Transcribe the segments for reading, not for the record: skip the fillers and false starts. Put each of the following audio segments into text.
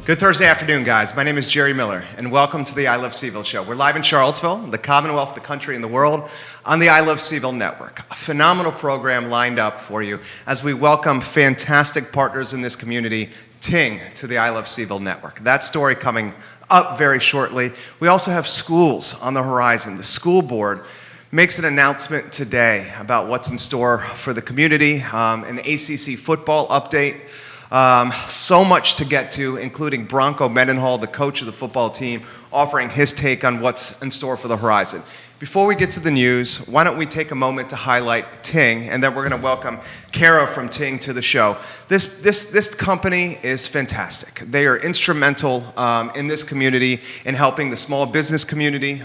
Good Thursday afternoon, guys. My name is Jerry Miller, and welcome to the I Love CVille Show. We're live in Charlottesville, the Commonwealth, the country, and the world on the I Love CVille Network. A phenomenal program lined up for you as we welcome fantastic partners in this community, Ting, to the I Love CVille Network. That story coming up very shortly. We also have schools on the horizon. The school board makes an announcement today about what's in store for the community, an ACC football update. So much to get to, including Bronco Mendenhall, the coach of the football team, offering his take on what's in store for the horizon. Before we get to the news, why don't we take a moment to highlight Ting, and then we're going to welcome Kara from Ting to the show. This company is fantastic. They are instrumental in this community in helping the small business community.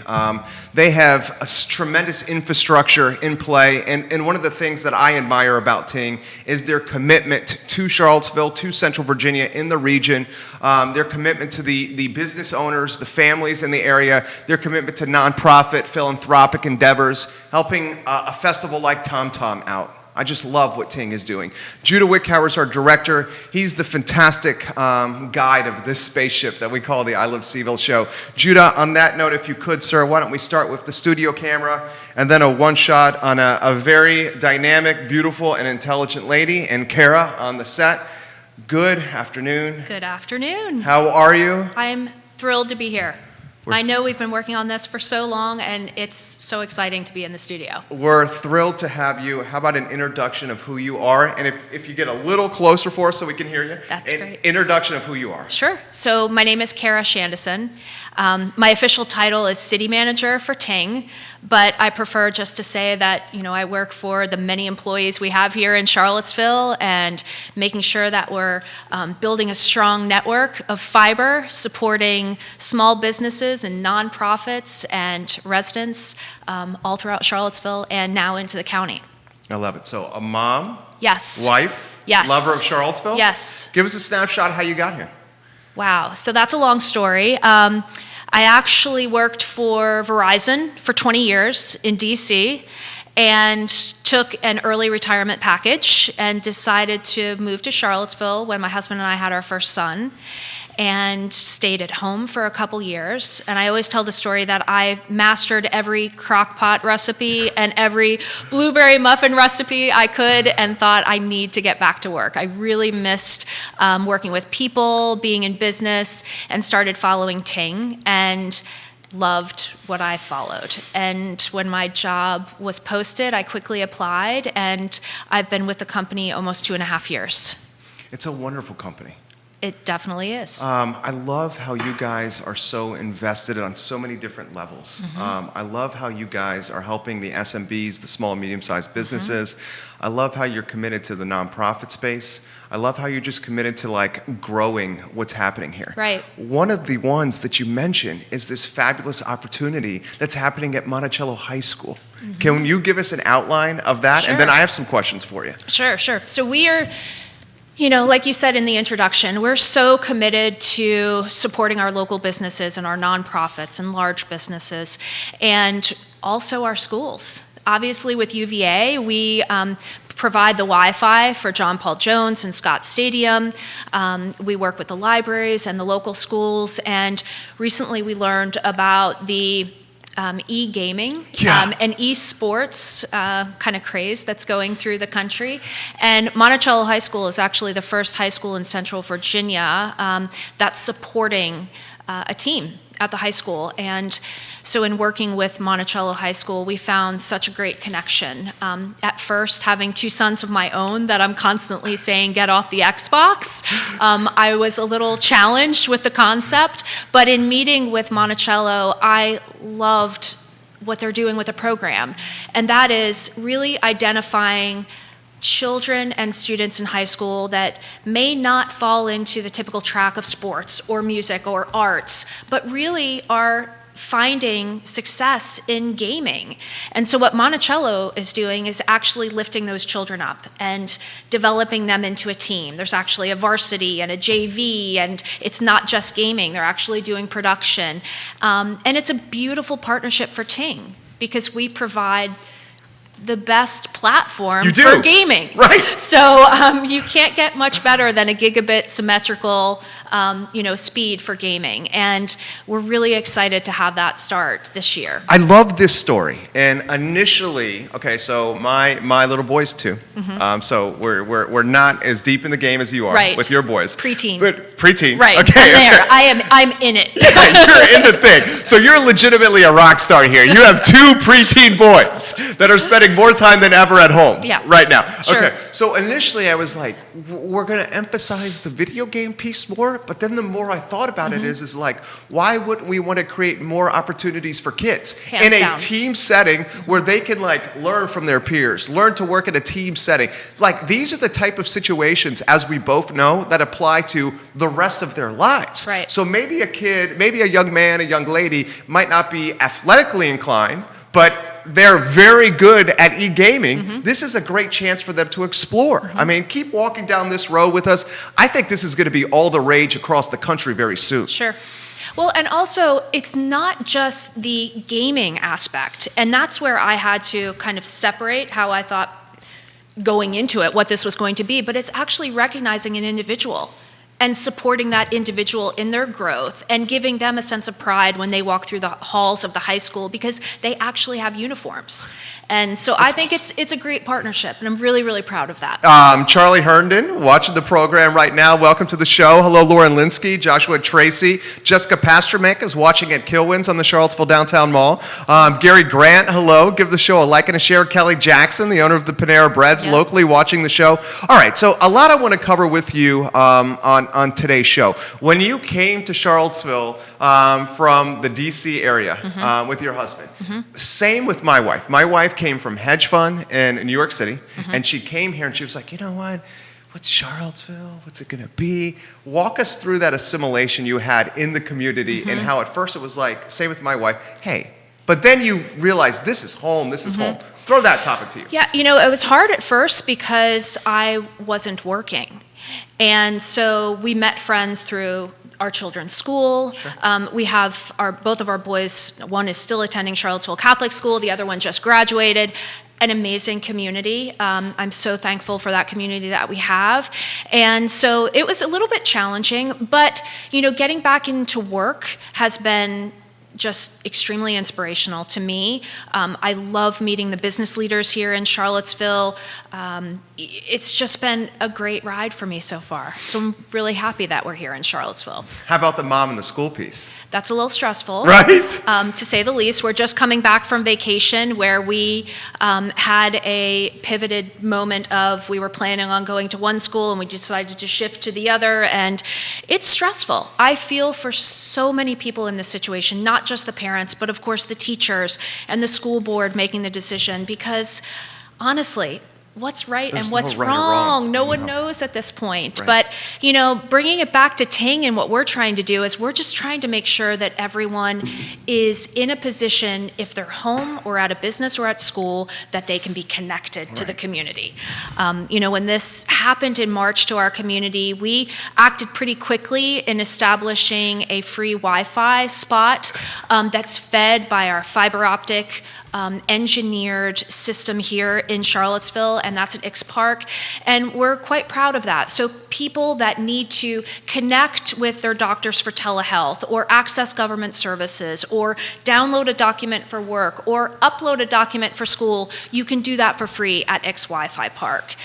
They have a tremendous infrastructure in play, and one of the things that I admire about Ting is their commitment to Charlottesville, to Central Virginia, in the region, their commitment to the business owners, the families in the area, their commitment to nonprofit, philanthropic endeavors, helping a festival like Tom Tom out. I just love what Ting is doing. Judah Wickhauer is our director. He's the fantastic guide of this spaceship that we call the I Love CVille Show. Judah, on that note, if you could, sir, why don't we start with the studio camera and then a one-shot on a very dynamic, beautiful, and intelligent lady, and Kara on the set. Good afternoon. Good afternoon. How are you? I'm thrilled to be here. I know we've been working on this for so long, and it's so exciting to be in the studio. We're thrilled to have you. How about an introduction of who you are? And if you get a little closer for us so we can hear you. That's great. Introduction of who you are. Sure. So my name is Kara Chandeysson. My official title is City Manager for Ting, but I prefer just to say that, I work for the many employees we have here in Charlottesville and making sure that we're building a strong network of fiber, supporting small businesses and nonprofits and residents all throughout Charlottesville and now into the county. I love it. So a mom? Yes. Wife? Yes. Lover of Charlottesville? Yes. Give us a snapshot of how you got here. Wow, so that's a long story. I actually worked for Verizon for 20 years in DC and took an early retirement package and decided to move to Charlottesville when my husband and I had our first son, and stayed at home for a couple years. And I always tell the story that I mastered every crock pot recipe and every blueberry muffin recipe I could and thought I need to get back to work. I really missed working with people, being in business, and started following Ting and loved what I followed. And when my job was posted, I quickly applied, and I've been with the company almost 2.5 years. It's a wonderful company. It definitely is. I love how you guys are so invested on so many different levels. I love how you guys are helping the SMBs, the small and medium-sized businesses. I love how you're committed to the nonprofit space. I love how you're just committed to growing what's happening here. Right. One of the ones that you mentioned is this fabulous opportunity that's happening at Monticello High School. Can you give us an outline of that? Sure. And then I have some questions for you. Sure. So we are, like you said in the introduction, we're so committed to supporting our local businesses and our nonprofits and large businesses, and also our schools. Obviously, with UVA, we provide the Wi-Fi for John Paul Jones and Scott Stadium. We work with the libraries and the local schools, and recently we learned about the e-gaming and e-sports kind of craze that's going through the country. And Monticello High School is actually the first high school in Central Virginia that's supporting a team at the high school. And so in working with Monticello High School, we found such a great connection. At first, having 2 sons of my own that I'm constantly saying, get off the Xbox, I was a little challenged with the concept, but in meeting with Monticello, I loved what they're doing with the program. And that is really identifying children and students in high school that may not fall into the typical track of sports or music or arts, but really are finding success in gaming. And so what Monticello is doing is actually lifting those children up and developing them into a team. There's actually a varsity and a JV, and it's not just gaming. They're actually doing production. And it's a beautiful partnership for Ting because we provide the best platform You do. for gaming. Right. So you can't get much better than a gigabit symmetrical, speed for gaming. And we're really excited to have that start this year. I love this story. And initially, okay, so my little boy's 2. So we're not as deep in the game as you are Right. with your boys. Preteen. But preteen. Right. Okay. I'm there. Okay. I'm in it. Yeah, you're in the thing. So you're legitimately a rock star here. You have 2 preteen boys that are spending more time than ever at home right now. Sure. Okay. So initially I was like, we're going to emphasize the video game piece more, but then the more I thought about it is like, why wouldn't we want to create more opportunities for kids Hands in a down. team setting where they can learn from their peers, learn to work in a team setting. Like these are the type of situations, as we both know, that apply to the rest of their lives. Right. So maybe a kid, maybe a young man, a young lady might not be athletically inclined, but they're very good at e-gaming. This is a great chance for them to explore. I mean, keep walking down this road with us. I think this is going to be all the rage across the country very soon. Sure. Well, and also, it's not just the gaming aspect. And that's where I had to kind of separate how I thought going into it, what this was going to be. But it's actually recognizing an individual and supporting that individual in their growth and giving them a sense of pride when they walk through the halls of the high school because they actually have uniforms. And so I think it's a great partnership, and I'm really, really proud of that. Charlie Herndon, watching the program right now. Welcome to the show. Hello, Lauren Linsky, Joshua Tracy. Jessica Pastermak is watching at Kilwins on the Charlottesville Downtown Mall. Gary Grant, hello. Give the show a like and a share. Kelly Jackson, the owner of the Panera Breads, locally watching the show. All right, so a lot I want to cover with you on today's show. When you came to Charlottesville from the D.C. area with your husband, same with my wife. My wife came from hedge fund in New York City, and she came here and she was like, you know what? What's Charlottesville? What's it going to be? Walk us through that assimilation you had in the community and how at first it was like, same with my wife, hey, but then you realize this is home, this is home. Throw that topic to you. Yeah, it was hard at first because I wasn't working. And so we met friends through our children's school. Sure. We have both of our boys, one is still attending Charlottesville Catholic School, the other one just graduated. An amazing community. I'm so thankful for that community that we have. And so it was a little bit challenging, but getting back into work has been just extremely inspirational to me. I love meeting the business leaders here in Charlottesville. It's just been a great ride for me so far. So I'm really happy that we're here in Charlottesville. How about the mom and the school piece? That's a little stressful, right? To say the least. We're just coming back from vacation where we had a pivoted moment of we were planning on going to one school and we decided to shift to the other, and it's stressful. I feel for so many people in this situation, not just the parents, but of course the teachers and the school board making the decision, because honestly, what's right and what's wrong. No one knows at this point. Right. But, bringing it back to Ting and what we're trying to do is we're just trying to make sure that everyone is in a position, if they're home or at a business or at school, that they can be connected to the community. When this happened in March to our community, we acted pretty quickly in establishing a free Wi-Fi spot that's fed by our fiber optic engineered system here in Charlottesville, and that's at X Park, and we're quite proud of that. So people that need to connect with their doctors for telehealth, or access government services, or download a document for work, or upload a document for school, you can do that for free at X Wi-Fi Park.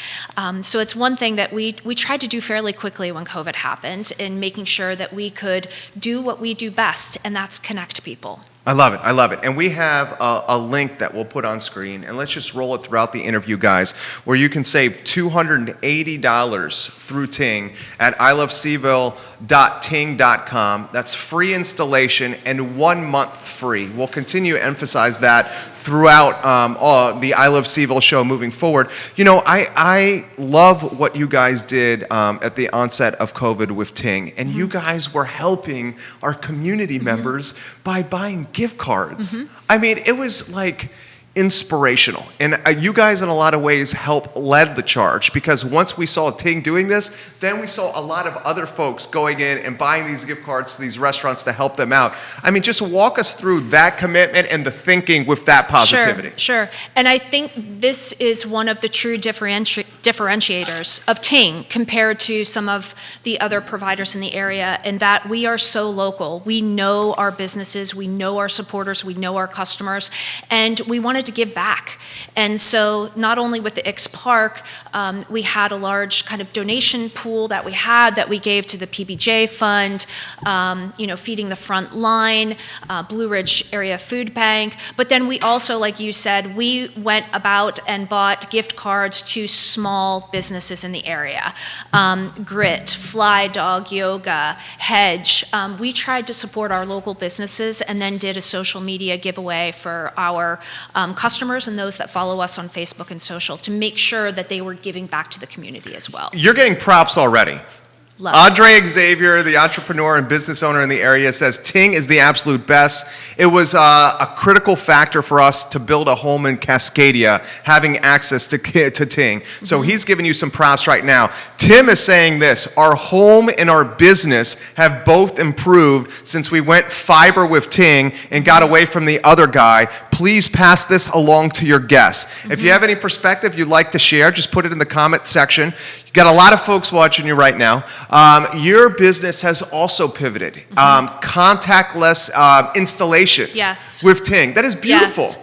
So it's one thing that we tried to do fairly quickly when COVID happened, in making sure that we could do what we do best, and that's connect people. I love it. I love it. And we have a link that we'll put on screen, and let's just roll it throughout the interview, guys, where you can save $280 through Ting at ilovecville.ting.com. That's free installation and 1 month free. We'll continue to emphasize that throughout the I Love CVille show moving forward. I love what you guys did at the onset of COVID with Ting, and you guys were helping our community members by buying gift cards. I mean, it was like inspirational. And you guys, in a lot of ways, led the charge, because once we saw Ting doing this, then we saw a lot of other folks going in and buying these gift cards to these restaurants to help them out. I mean, just walk us through that commitment and the thinking with that positivity. Sure. And I think this is one of the true differentiators of Ting compared to some of the other providers in the area, in that we are so local. We know our businesses, we know our supporters, we know our customers, and we wanted to give back. And so not only with the X Park, we had a large kind of donation pool that we gave to the PBJ Fund, Feeding the Front Line, Blue Ridge Area Food Bank. But then we also, like you said, we went about and bought gift cards to small businesses in the area. Grit, Fly Dog Yoga, Hedge. We tried to support our local businesses and then did a social media giveaway for our customers and those that follow us on Facebook and social to make sure that they were giving back to the community as well. You're getting props already. Love Andre Xavier, the entrepreneur and business owner in the area, says Ting is the absolute best. It was a critical factor for us to build a home in Cascadia, having access to Ting. So he's giving you some props right now. Tim is saying this: our home and our business have both improved since we went fiber with Ting and got away from the other guy. Please pass this along to your guests. If you have any perspective you'd like to share, just put it in the comment section. You got a lot of folks watching you right now. Your business has also pivoted. Contactless installations with Ting. That is beautiful. Yes.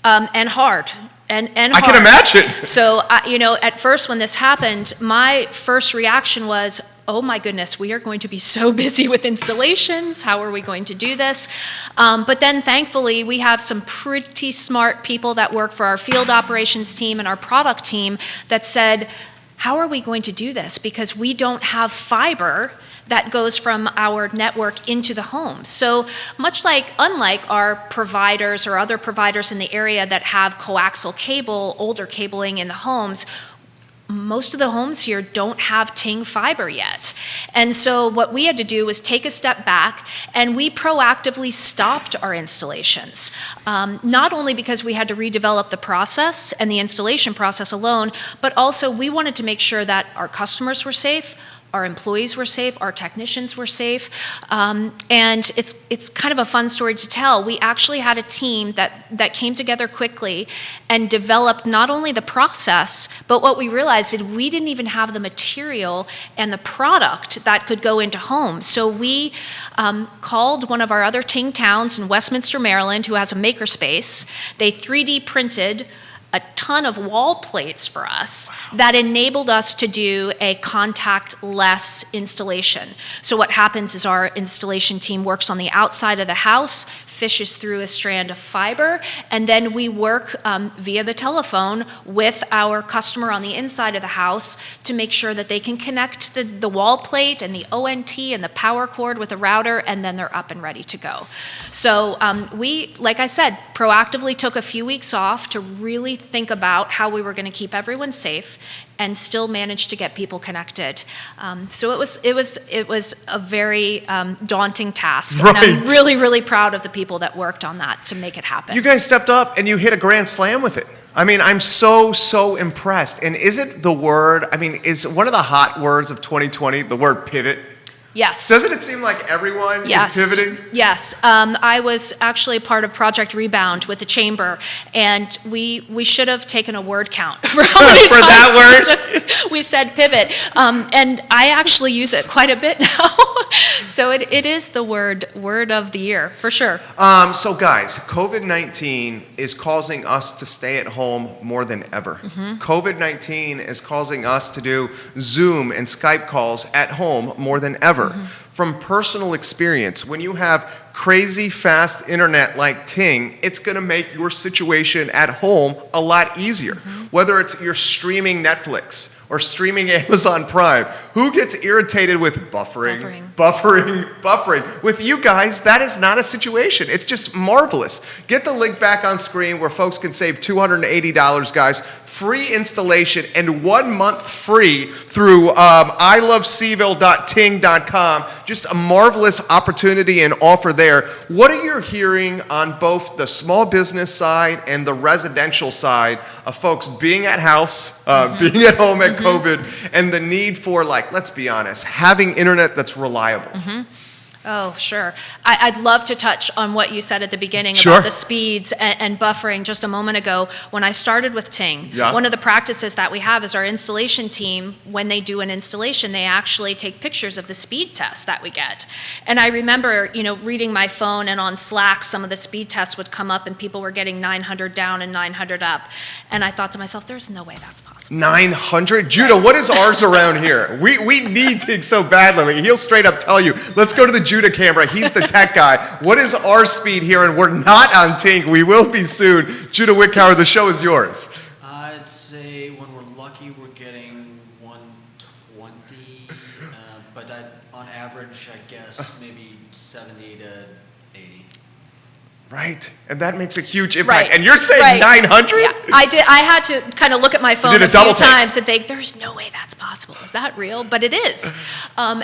And hard. And hard. I can imagine. So, at first when this happened, my first reaction was, oh my goodness, we are going to be so busy with installations. How are we going to do this? But then thankfully, we have some pretty smart people that work for our field operations team and our product team that said, how are we going to do this? Because we don't have fiber that goes from our network into the home. So unlike our providers or other providers in the area that have coaxial cable, older cabling in the homes, most of the homes here don't have Ting fiber yet. And so what we had to do was take a step back, and we proactively stopped our installations. Not only because we had to redevelop the process and the installation process alone, but also we wanted to make sure that our customers were safe, our employees were safe, our technicians were safe, and it's kind of a fun story to tell. We actually had a team that came together quickly and developed not only the process, but what we realized is we didn't even have the material and the product that could go into homes. So we called one of our other Ting towns in Westminster, Maryland, who has a makerspace. They 3D printed a ton of wall plates for us that enabled us to do a contactless installation. So what happens is our installation team works on the outside of the house, fishes through a strand of fiber, and then we work via the telephone with our customer on the inside of the house to make sure that they can connect the wall plate and the ONT and the power cord with a router, and then they're up and ready to go. So we, like I said, proactively took a few weeks off to really think about how we were going to keep everyone safe and still manage to get people connected. So it was a very daunting task. Right. And I'm really, really proud of the people that worked on that to make it happen. You guys stepped up and you hit a grand slam with it. I mean, I'm so impressed. And is one of the hot words of 2020 the word pivot? Yes. Doesn't it seem like everyone is pivoting? Yes. I was actually part of Project Rebound with the Chamber, and we should have taken a word count for how many for times that word? we said pivot. And I actually use it quite a bit now. So it is the word of the year, for sure. So guys, COVID-19 is causing us to stay at home more than ever. COVID-19 is causing us to do Zoom and Skype calls at home more than ever. From personal experience, when you have crazy fast internet like Ting, it's going to make your situation at home a lot easier. Whether it's you're streaming Netflix or streaming Amazon Prime, who gets irritated with buffering? With you guys, that is not a situation. It's just marvelous. Get the link back on screen where folks can save $280, guys. free installation and 1 month free through ilovecville.ting.com. Just a marvelous opportunity and offer there. What are you hearing on both the small business side and the residential side of folks being at house, being at home at COVID, and the need for, like, let's be honest, having internet that's reliable? Oh, sure. I'd love to touch on what you said at the beginning Sure. about the speeds and buffering just a moment ago. When I started with Ting, one of the practices that we have is our installation team, when they do an installation, they actually take pictures of the speed tests that we get. And I remember, reading my phone, and on Slack, some of the speed tests would come up and people were getting 900 down and 900 up. And I thought to myself, there's no way that's possible. 900? Judah, what is ours around here? We need Ting so badly. He'll straight up tell you, let's go to the Judah camera. He's the tech guy. What is our speed here? And we're not on Ting. We will be soon. Judah Wickhauer, the show is yours. I'd say when we're lucky, we're getting 120, but on average, I guess maybe 70 to 80. Right. And that makes a huge impact. Right. And you're saying 900? Yeah, I did. I had to kind of look at my phone did a a few double take. times and think, there's no way that's possible. Is that real? But it is. And,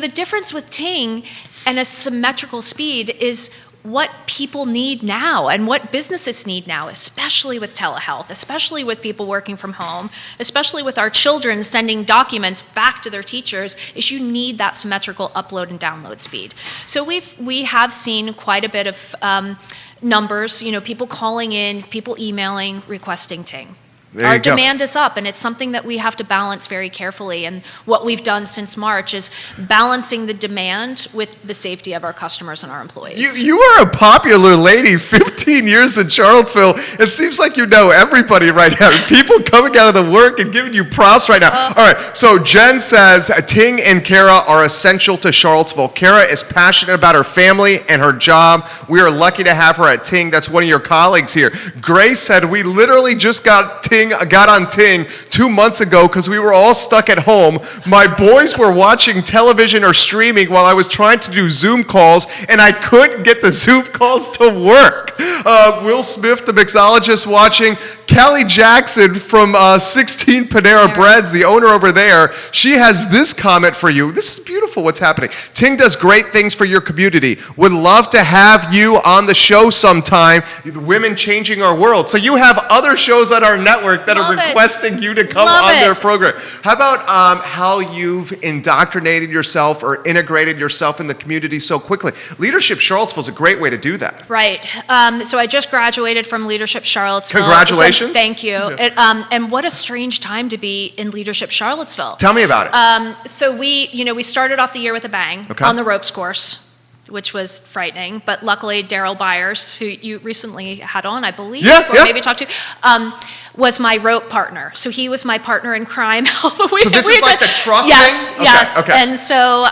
the difference with Ting and a symmetrical speed is what people need now and what businesses need now, especially with telehealth, especially with people working from home, especially with our children sending documents back to their teachers, is you need that symmetrical upload and download speed. So we have seen quite a bit of numbers, people calling in, people emailing, requesting Ting. Our demand is up, and it's something that we have to balance very carefully. And what we've done since March is balancing the demand with the safety of our customers and our employees. You are a popular lady, 15 years in Charlottesville. It seems like you know everybody right now. People coming out of the work and giving you props right now. All right, so Jen says, Ting and Kara are essential to Charlottesville. Kara is passionate about her family and her job. We are lucky to have her at Ting. That's one of your colleagues here. Grace said, we literally just got on Ting 2 months ago because we were all stuck at home. My boys were watching television or streaming while I was trying to do Zoom calls, and I couldn't get the Zoom calls to work. Will Smith, the mixologist, watching. Callie Jackson from 16 Panera Breads, the owner over there, she has this comment for you. This is beautiful what's happening. Ting does great things for your community. Would love to have you on the show sometime. The Women Changing Our World. So you have other shows on our network that are requesting you to come on their program. How about how you've indoctrinated yourself or integrated yourself in the community so quickly? Leadership Charlottesville is a great way to do that. Right. So I just graduated from Leadership Charlottesville. Congratulations. So thank you. Yeah. And what a strange time to be in Leadership Charlottesville. Tell me about it. So we started off the year with a bang on the ropes course, which was frightening. But luckily, Daryl Byers, who you recently had on, I believe, or maybe talked to, was my rope partner. So he was my partner in crime. So this is like the trust thing? Yes. Okay. And so,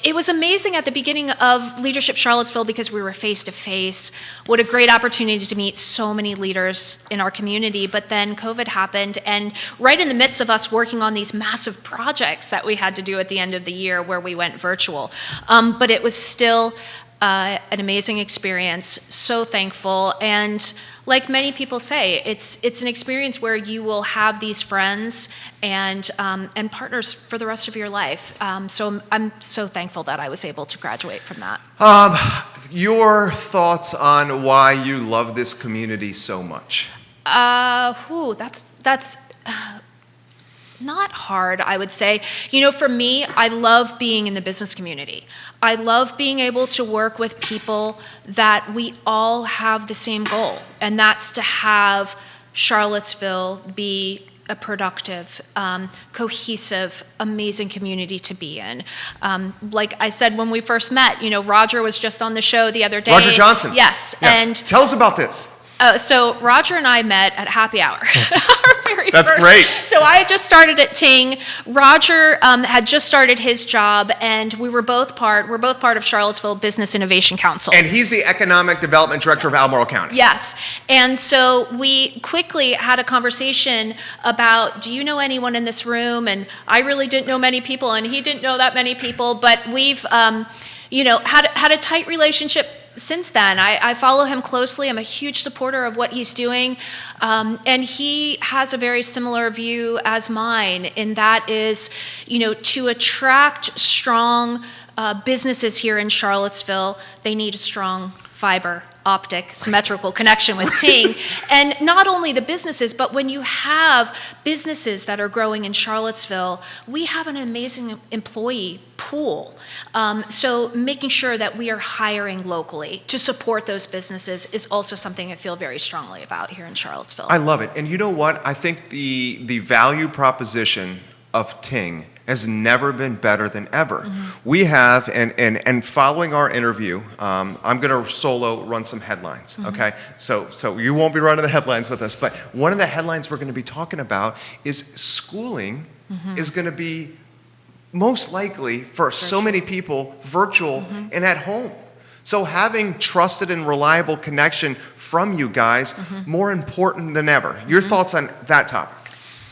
it was amazing at the beginning of Leadership Charlottesville because we were face-to-face. What a great opportunity to meet so many leaders in our community. But then COVID happened, and right in the midst of us working on these massive projects that we had to do at the end of the year where we went virtual. But it was still an amazing experience, so thankful. And like many people say, it's an experience where you will have these friends and partners for the rest of your life. So I'm so thankful that I was able to graduate from that. Your thoughts on why you love this community so much? That's not hard, I would say. For me, I love being in the business community. I love being able to work with people that we all have the same goal, and that's to have Charlottesville be a productive, cohesive, amazing community to be in. Like I said when we first met, Roger was just on the show the other day. Roger Johnson. Yes. Yeah. And tell us about this. So Roger and I met at happy hour. Our very That's first. great. So I had just started at Ting. Roger had just started his job, and we're both part of Charlottesville Business Innovation Council. And he's the Economic Development Director of Albemarle County. Yes. And so we quickly had a conversation about, do you know anyone in this room? And I really didn't know many people, and he didn't know that many people, but we've had a tight relationship since then. I follow him closely. I'm a huge supporter of what he's doing. And he has a very similar view as mine, and that is, to attract strong businesses here in Charlottesville, they need a strong fiber optic symmetrical connection with Ting. And not only the businesses, but when you have businesses that are growing in Charlottesville, we have an amazing employee pool. So making sure that we are hiring locally to support those businesses is also something I feel very strongly about here in Charlottesville. I love it. And you know what? I think the value proposition of Ting has never been better than ever. Mm-hmm. We have, and following our interview, I'm going to solo run some headlines, mm-hmm. okay? So you won't be running the headlines with us, but one of the headlines we're going to be talking about is schooling mm-hmm. is going to be most likely for so many people virtual mm-hmm. and at home. So having trusted and reliable connection from you guys, mm-hmm. more important than ever. Your mm-hmm. thoughts on that topic?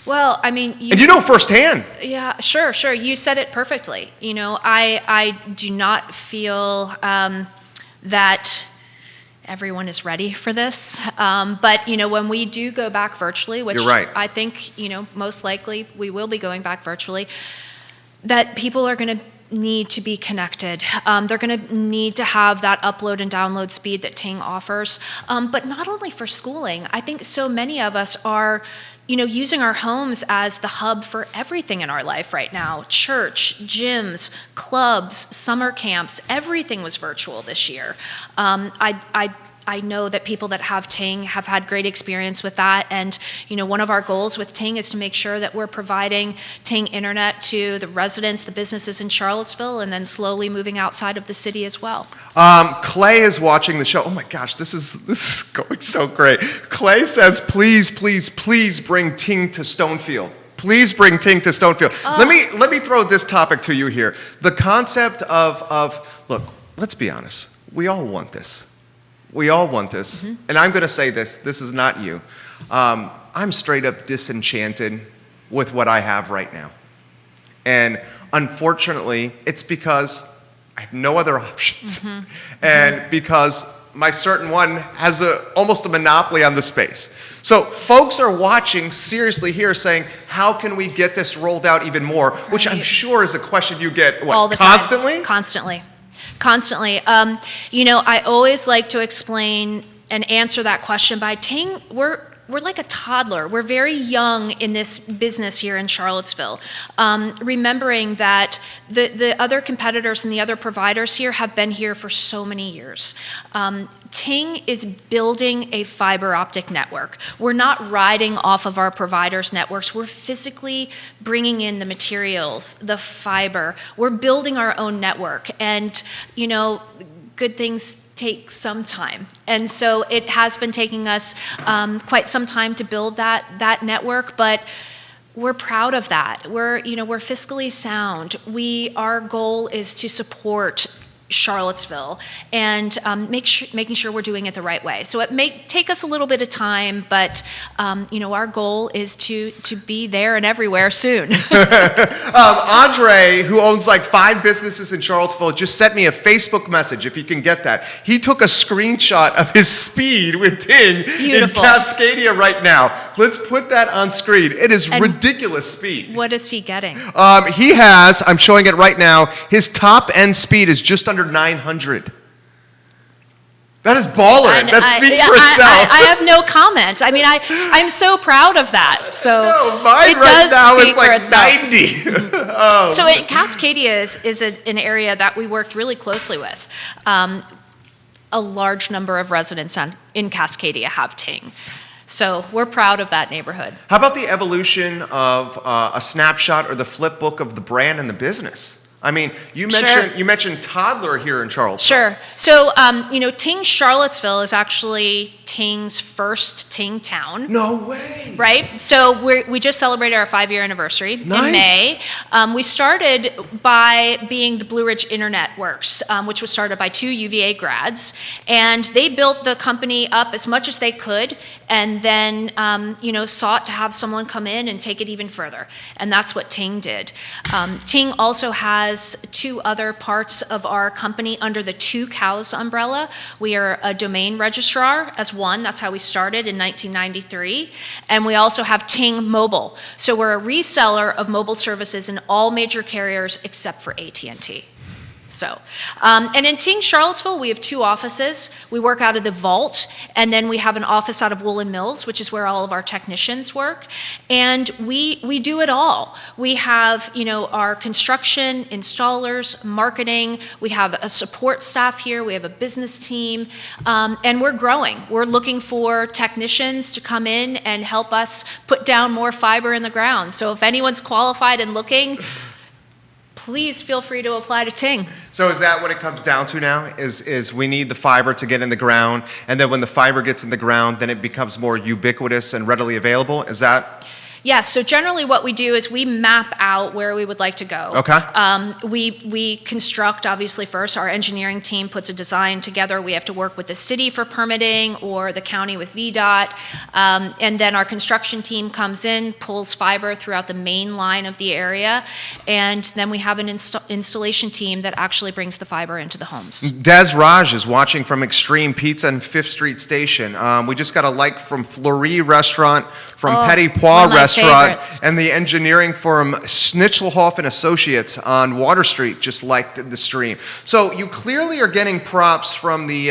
Well, I mean, and you know firsthand. Yeah, sure. You said it perfectly. I do not feel that everyone is ready for this. But when we do go back virtually, which you're right. I think most likely we will be going back virtually, that people are going to need to be connected. They're going to need to have that upload and download speed that Ting offers. But not only for schooling. I think so many of us are using our homes as the hub for everything in our life right now. Church, gyms, clubs, summer camps, everything was virtual this year. I know that people that have Ting have had great experience with that, and one of our goals with Ting is to make sure that we're providing Ting Internet to the residents, the businesses in Charlottesville, and then slowly moving outside of the city as well. Clay is watching the show. Oh my gosh, this is going so great. Clay says, please bring Ting to Stonefield. Please bring Ting to Stonefield. Let me throw this topic to you here. The concept of look, let's be honest. We all want this. We all want this, mm-hmm. and I'm going to say this is not you. I'm straight up disenchanted with what I have right now. And unfortunately, it's because I have no other options. Mm-hmm. And mm-hmm. because my certain one has almost a monopoly on the space. So folks are watching seriously here saying, how can we get this rolled out even more? Right. Which I'm sure is a question you get, all the constantly? Time. Constantly. I always like to explain and answer that question by Ting. We're like a toddler. We're very young in this business here in Charlottesville. Remembering that the other competitors and the other providers here have been here for so many years. Ting is building a fiber optic network. We're not riding off of our providers' networks. We're physically bringing in the materials, the fiber. We're building our own network. And, good things take some time. And so it has been taking us quite some time to build that network, but we're proud of that. We're fiscally sound. Our goal is to support Charlottesville and making sure we're doing it the right way. So it may take us a little bit of time, but our goal is to be there and everywhere soon. Andre, who owns like 5 businesses in Charlottesville, just sent me a Facebook message, if you can get that. He took a screenshot of his speed with Ting Beautiful. In Cascadia right now. Let's put that on screen. It is ridiculous speed. What is he getting? He has, I'm showing it right now, his top end speed is just under 900. That is baller. That speaks for itself. I have no comment. I mean, I'm so proud of that. So mine it right does now speak is like for itself. 90. So Cascadia is an area that we worked really closely with. A large number of residents in Cascadia have Ting. So we're proud of that neighborhood. How about the evolution of a snapshot or the flip book of the brand and the business? I mean, you mentioned toddler here in Charlottesville. Sure. So, Ting Charlottesville is actually Ting's first Ting town. No way. Right? So we just celebrated our 5-year anniversary in May. We started by being the Blue Ridge Internet Works, which was started by 2 UVA grads. And they built the company up as much as they could and then, sought to have someone come in and take it even further. And that's what Ting did. Ting also has 2 other parts of our company under the 2 Cows umbrella. We are a domain registrar as one. That's how we started in 1993. And we also have Ting Mobile. So we're a reseller of mobile services in all major carriers except for AT&T. So, and in Ting Charlottesville, we have 2 offices. We work out of the vault, and then we have an office out of Woolen Mills, which is where all of our technicians work. And we do it all. We have, our construction, installers, marketing. We have a support staff here. We have a business team, and we're growing. We're looking for technicians to come in and help us put down more fiber in the ground. So if anyone's qualified and looking, please feel free to apply to Ting. So is that what it comes down to now? Is we need the fiber to get in the ground, and then when the fiber gets in the ground, then it becomes more ubiquitous and readily available? Is that? Yes, so generally what we do is we map out where we would like to go. Okay. We construct, obviously, first. Our engineering team puts a design together. We have to work with the city for permitting or the county with VDOT. And then our construction team comes in, pulls fiber throughout the main line of the area. And then we have an installation team that actually brings the fiber into the homes. Des Raj is watching from Extreme Pizza and 5th Street Station. We just got a like from Fleury Restaurant, from Petit Pois Restaurant, and the engineering firm Schnitzelhoff and Associates on Water Street just liked the stream. So you clearly are getting props from the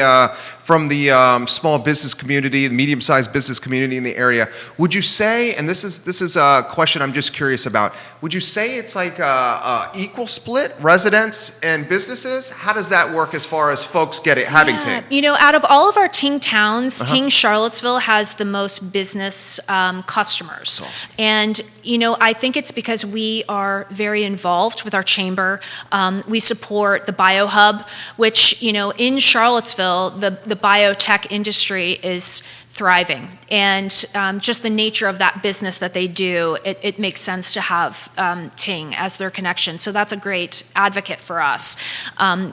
small business community, the medium-sized business community in the area. Would you say, and this is a question I'm just curious about, would you say it's like a equal split, residents and businesses? How does that work as far as folks having Ting? Out of all of our Ting towns, Ting Charlottesville has the most business customers. Awesome. And, I think it's because we are very involved with our chamber. We support the BioHub, which, in Charlottesville, the biotech industry is thriving. And just the nature of that business that they do, it makes sense to have Ting as their connection. So that's a great advocate for us.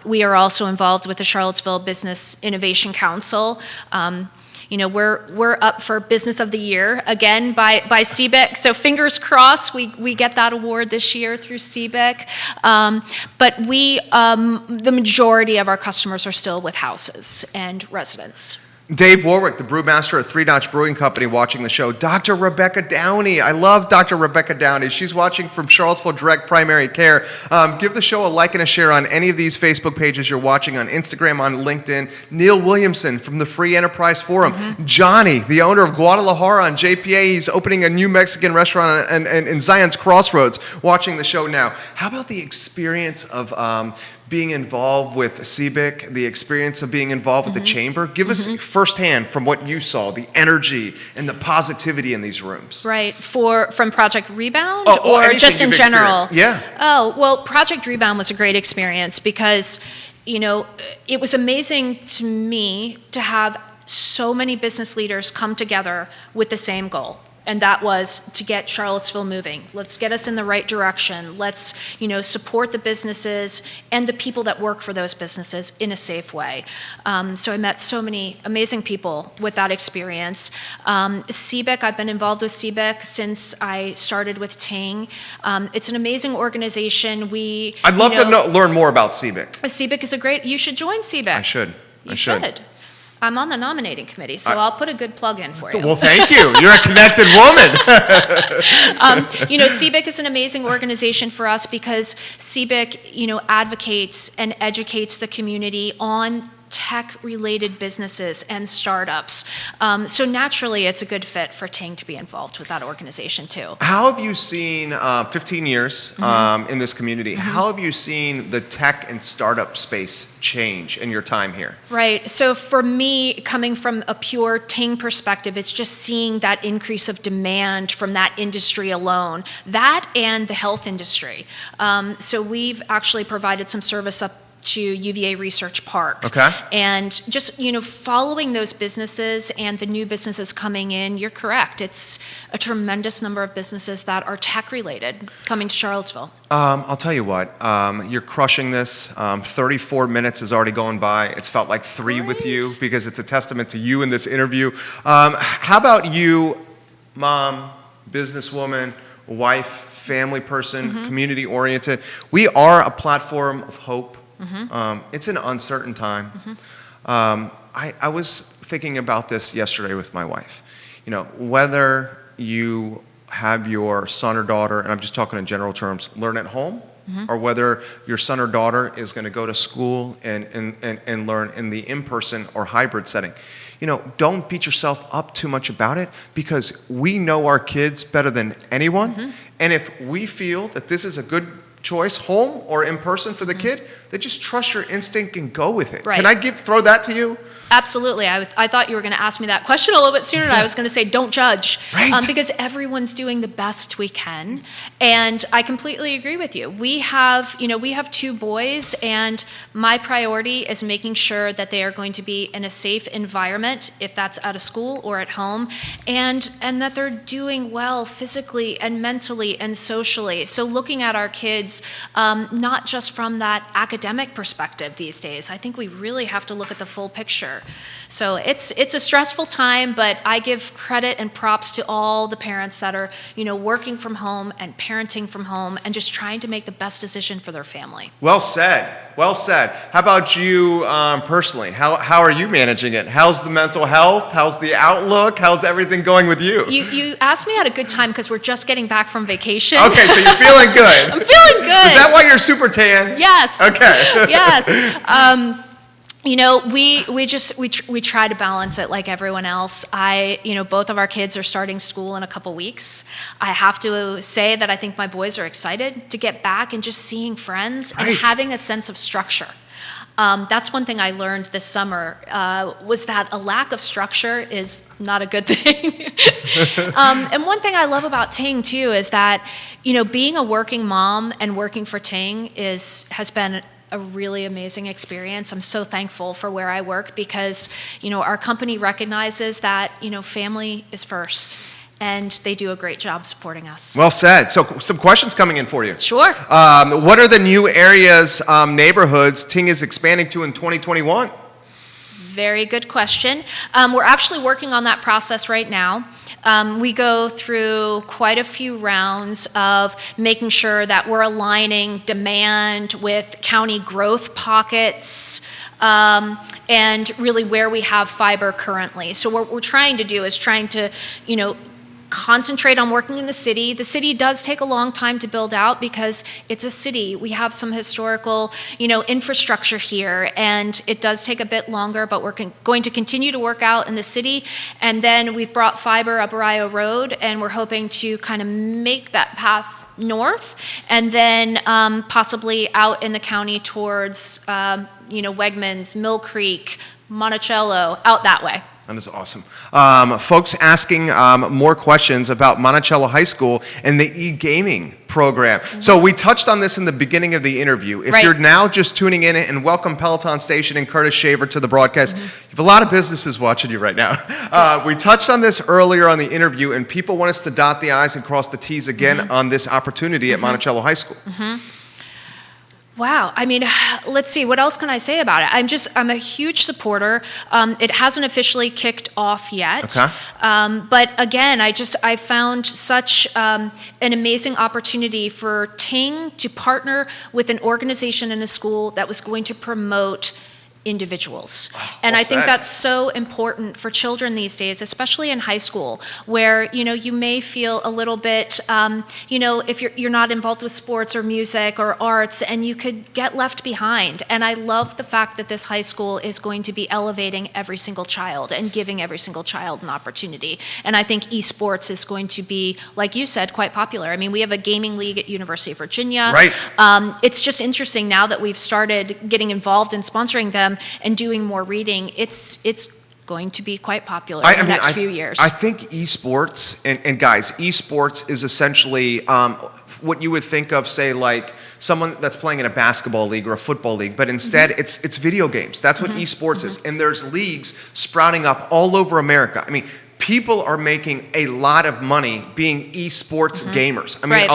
We are also involved with the Charlottesville Business Innovation Council. We're up for Business of the Year again by CBIC. So fingers crossed we get that award this year through CBIC. But the majority of our customers are still with houses and residents. Dave Warwick, the brewmaster at 3 Notch Brewing Company, watching the show. Dr. Rebecca Downey. I love Dr. Rebecca Downey. She's watching from Charlottesville Direct Primary Care. Give the show a like and a share on any of these Facebook pages you're watching, on Instagram, on LinkedIn. Neil Williamson from the Free Enterprise Forum. Johnny, the owner of Guadalajara on JPA. He's opening a new Mexican restaurant in Zion's Crossroads, watching the show now. How about the experience of being involved with CBIC, the experience of being involved with the chamber? Give us firsthand from what you saw, the energy and the positivity in these rooms. Right, from Project Rebound or just in general? Yeah. Oh, well, Project Rebound was a great experience because, it was amazing to me to have so many business leaders come together with the same goal. And that was to get Charlottesville moving. Let's get us in the right direction. Let's, support the businesses and the people that work for those businesses in a safe way. So I met so many amazing people with that experience. CBIC, I've been involved with CBIC since I started with Ting. It's an amazing organization. I'd love to learn more about CBIC. CBIC is you should join CBIC. I should. You should. I'm on the nominating committee, so I'll put a good plug in for you. Well, thank you. You're a connected woman. CBIC is an amazing organization for us because CBIC, advocates and educates the community on tech-related businesses and startups. So naturally, it's a good fit for Ting to be involved with that organization too. How have you seen, 15 years in this community, how have you seen the tech and startup space change in your time here? Right, so for me, coming from a pure Ting perspective, it's just seeing that increase of demand from that industry alone, that and the health industry. So we've actually provided some service up to UVA Research Park. Okay. And just, following those businesses and the new businesses coming in, you're correct. It's a tremendous number of businesses that are tech-related coming to Charlottesville. I'll tell you what, you're crushing this. 34 minutes has already gone by. It's felt like 3 with you Great. because it's a testament to you in this interview. How about you, mom, businesswoman, wife, family person, community-oriented? We are a platform of hope. It's an uncertain time. I was thinking about this yesterday with my wife. Whether you have your son or daughter, and I'm just talking in general terms, learn at home, or whether your son or daughter is going to go to school and learn in the in-person or hybrid setting. Don't beat yourself up too much about it, because we know our kids better than anyone. And if we feel that this is a good choice, home or in person for the kid, then just trust your instinct and go with it. Right. Can I throw that to you? Absolutely. I thought you were going to ask me that question a little bit sooner, and I was going to say don't judge. Right. Because everyone's doing the best we can. And I completely agree with you. We have 2 boys, and my priority is making sure that they are going to be in a safe environment, if that's at a school or at home, and that they're doing well physically and mentally and socially. So looking at our kids, not just from that academic perspective these days, I think we really have to look at the full picture. So it's a stressful time, but I give credit and props to all the parents that are, working from home and parenting from home and just trying to make the best decision for their family. Well said. Well said. How about you personally? How are you managing it? How's the mental health? How's the outlook? How's everything going with you? You asked me at a good time because we're just getting back from vacation. Okay, so you're feeling good. I'm feeling good. Is that why you're super tan? Yes. Okay. Yes. We try to balance it like everyone else. Both of our kids are starting school in a couple weeks. I have to say that I think my boys are excited to get back and just seeing friends and having a sense of structure. That's one thing I learned this summer, was that a lack of structure is not a good thing. And one thing I love about Ting, too, is that, being a working mom and working for Ting has been a really amazing experience. I'm so thankful for where I work because, our company recognizes that, family is first, and they do a great job supporting us. Well said. So some questions coming in for you. Sure. What are the new areas, neighborhoods Ting is expanding to in 2021? Very good question. We're actually working on that process right now. We go through quite a few rounds of making sure that we're aligning demand with county growth pockets, and really where we have fiber currently. So what we're trying to do is concentrate on working in the city. The city does take a long time to build out because it's a city. We have some historical, infrastructure here, and it does take a bit longer, but we're going to continue to work out in the city. And then we've brought fiber up Arroyo Road, and we're hoping to kind of make that path north, and then possibly out in the county towards, Wegmans, Mill Creek, Monticello, out that way. That is awesome. Folks asking more questions about Monticello High School and the e-gaming program. So we touched on this in the beginning of the interview. If you're now just tuning in, and welcome Peloton Station and Curtis Shaver to the broadcast, you have a lot of businesses watching you right now. We touched on this earlier on the interview, and people want us to dot the I's and cross the T's again on this opportunity at Monticello High School. Wow. I mean, let's see. What else can I say about it? I'm a huge supporter. It hasn't officially kicked off yet. Okay. But again, I found such an amazing opportunity for Ting to partner with an organization in a school that was going to promote individuals. And I think that's so important for children these days, especially in high school, where, you may feel a little bit, if you're not involved with sports or music or arts, and you could get left behind. And I love the fact that this high school is going to be elevating every single child and giving every single child an opportunity. And I think esports is going to be, like you said, quite popular. I mean, we have a gaming league at University of Virginia. Right. It's just interesting now that we've started getting involved in sponsoring them and doing more reading. It's going to be quite popular in the next few years. I think esports, and guys, esports is essentially what you would think of, say, like someone that's playing in a basketball league or a football league, but instead it's video games. That's what esports is. And there's leagues sprouting up all over America. I mean, people are making a lot of money being esports gamers. I mean,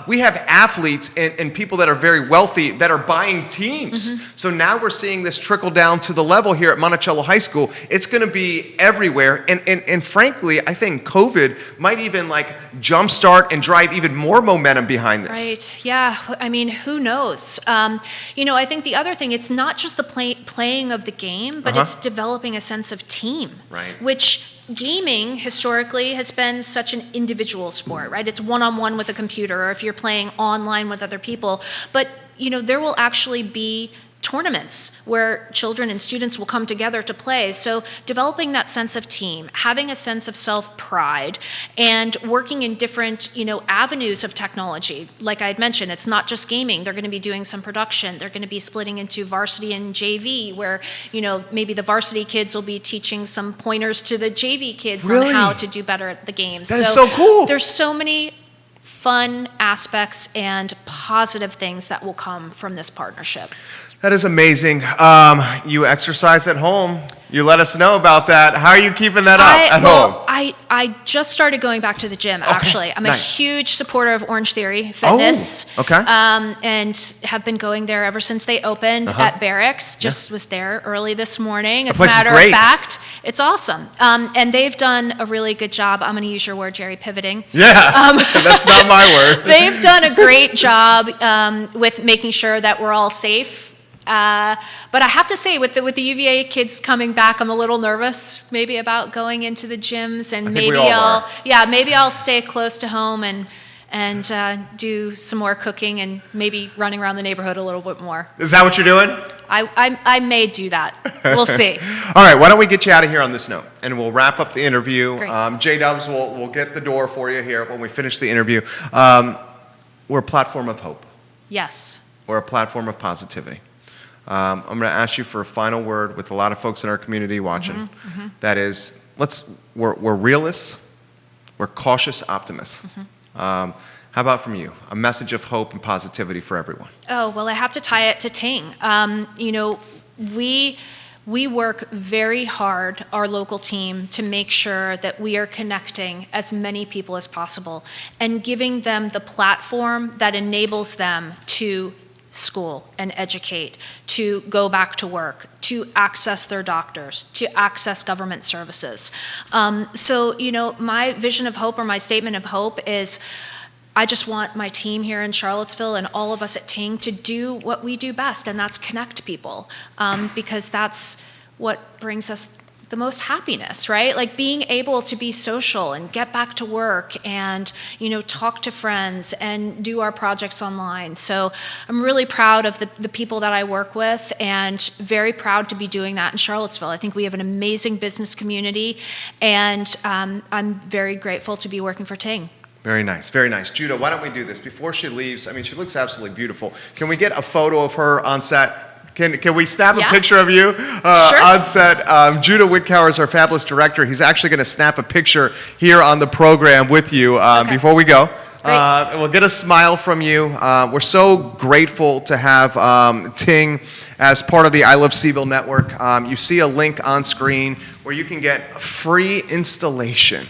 we have athletes and people that are very wealthy that are buying teams. So now we're seeing this trickle down to the level here at Monticello High School. It's going to be everywhere. And frankly, I think COVID might even like jumpstart and drive even more momentum behind this. Right. Yeah. I mean, who knows? I think the other thing, it's not just the playing of the game, but it's developing a sense of team. Right. Which gaming historically has been such an individual sport, right? It's one-on-one with a computer, or if you're playing online with other people. But, there will actually be tournaments where children and students will come together to play. So developing that sense of team, having a sense of self-pride, and working in different, avenues of technology. Like I had mentioned, it's not just gaming. They're going to be doing some production. They're going to be splitting into varsity and JV, where, maybe the varsity kids will be teaching some pointers to the JV kids on how to do better at the games. That is so cool. There's so many fun aspects and positive things that will come from this partnership. That is amazing. You exercise at home. You let us know about that. How are you keeping that up at home? I just started going back to the gym, actually. I'm a huge supporter of Orange Theory Fitness. Oh, okay. And have been going there ever since they opened at Barracks. Just was there early this morning. As a matter of fact, it's awesome. And they've done a really good job. I'm going to use your word, Jerry, pivoting. Yeah, that's not my word. They've done a great job with making sure that we're all safe. But I have to say, with the UVA kids coming back, I'm a little nervous, maybe about going into the gyms, and maybe I'll stay close to home and do some more cooking and maybe running around the neighborhood a little bit more. Is that what you're doing? I may do that. We'll see. All right, why don't we get you out of here on this note, and we'll wrap up the interview. Great. J-Dubs will get the door for you here when we finish the interview. We're a platform of hope. Yes. We're a platform of positivity. I'm going to ask you for a final word with a lot of folks in our community watching. That is, we're realists, we're cautious optimists. How about from you? A message of hope and positivity for everyone. Oh, well, I have to tie it to Ting. We work very hard, our local team, to make sure that we are connecting as many people as possible and giving them the platform that enables them to school and educate, to go back to work, to access their doctors, to access government services. So, my vision of hope, or my statement of hope, is I just want my team here in Charlottesville and all of us at Ting to do what we do best, and that's connect people, because that's what brings us the most happiness, right? Like being able to be social and get back to work and, talk to friends and do our projects online. So I'm really proud of the people that I work with, and very proud to be doing that in Charlottesville. I think we have an amazing business community, and I'm very grateful to be working for Ting. Very nice, very nice. Judah, why don't we do this? Before she leaves, I mean, she looks absolutely beautiful. Can we get a photo of her on set? Can we snap a picture of you on set? Judah Wickhauer is our fabulous director. He's actually going to snap a picture here on the program with you before we go. And we'll get a smile from you. We're so grateful to have Ting as part of the I Love CVille Network. You see a link on screen where you can get free installation,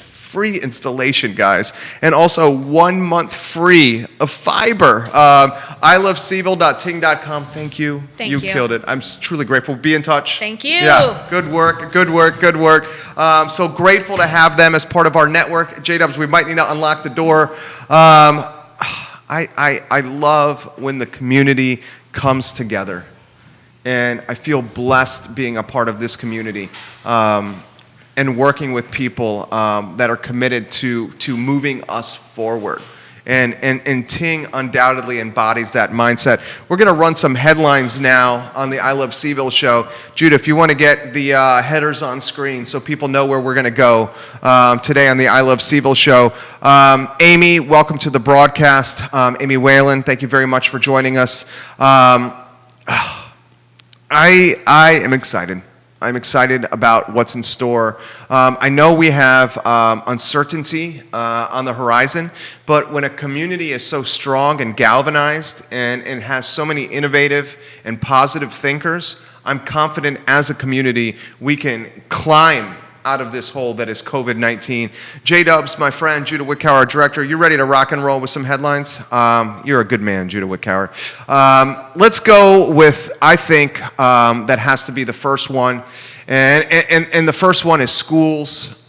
guys, and also 1 month free of fiber. ilovecville.ting.com. Thank you. Thank you. You killed it. I'm truly grateful. Be in touch. Thank you. Yeah, good work. So grateful to have them as part of our network. J-Dubs, we might need to unlock the door. I love when the community comes together, and I feel blessed being a part of this community. And working with people that are committed to moving us forward. And Ting undoubtedly embodies that mindset. We're going to run some headlines now on the I Love CVille show. Judah, if you want to get the headers on screen so people know where we're going to go today on the I Love CVille show. Amy, welcome to the broadcast. Amy Whalen, thank you very much for joining us. I am excited. I'm excited about what's in store. I know we have uncertainty on the horizon, but when a community is so strong and galvanized and has so many innovative and positive thinkers, I'm confident as a community we can climb out of this hole that is COVID-19. J-Dubs, my friend, Judah Wickower, our director, you ready to rock and roll with some headlines? You're a good man, Judah Wickower. Let's go with, I think, that has to be the first one. And the first one is schools.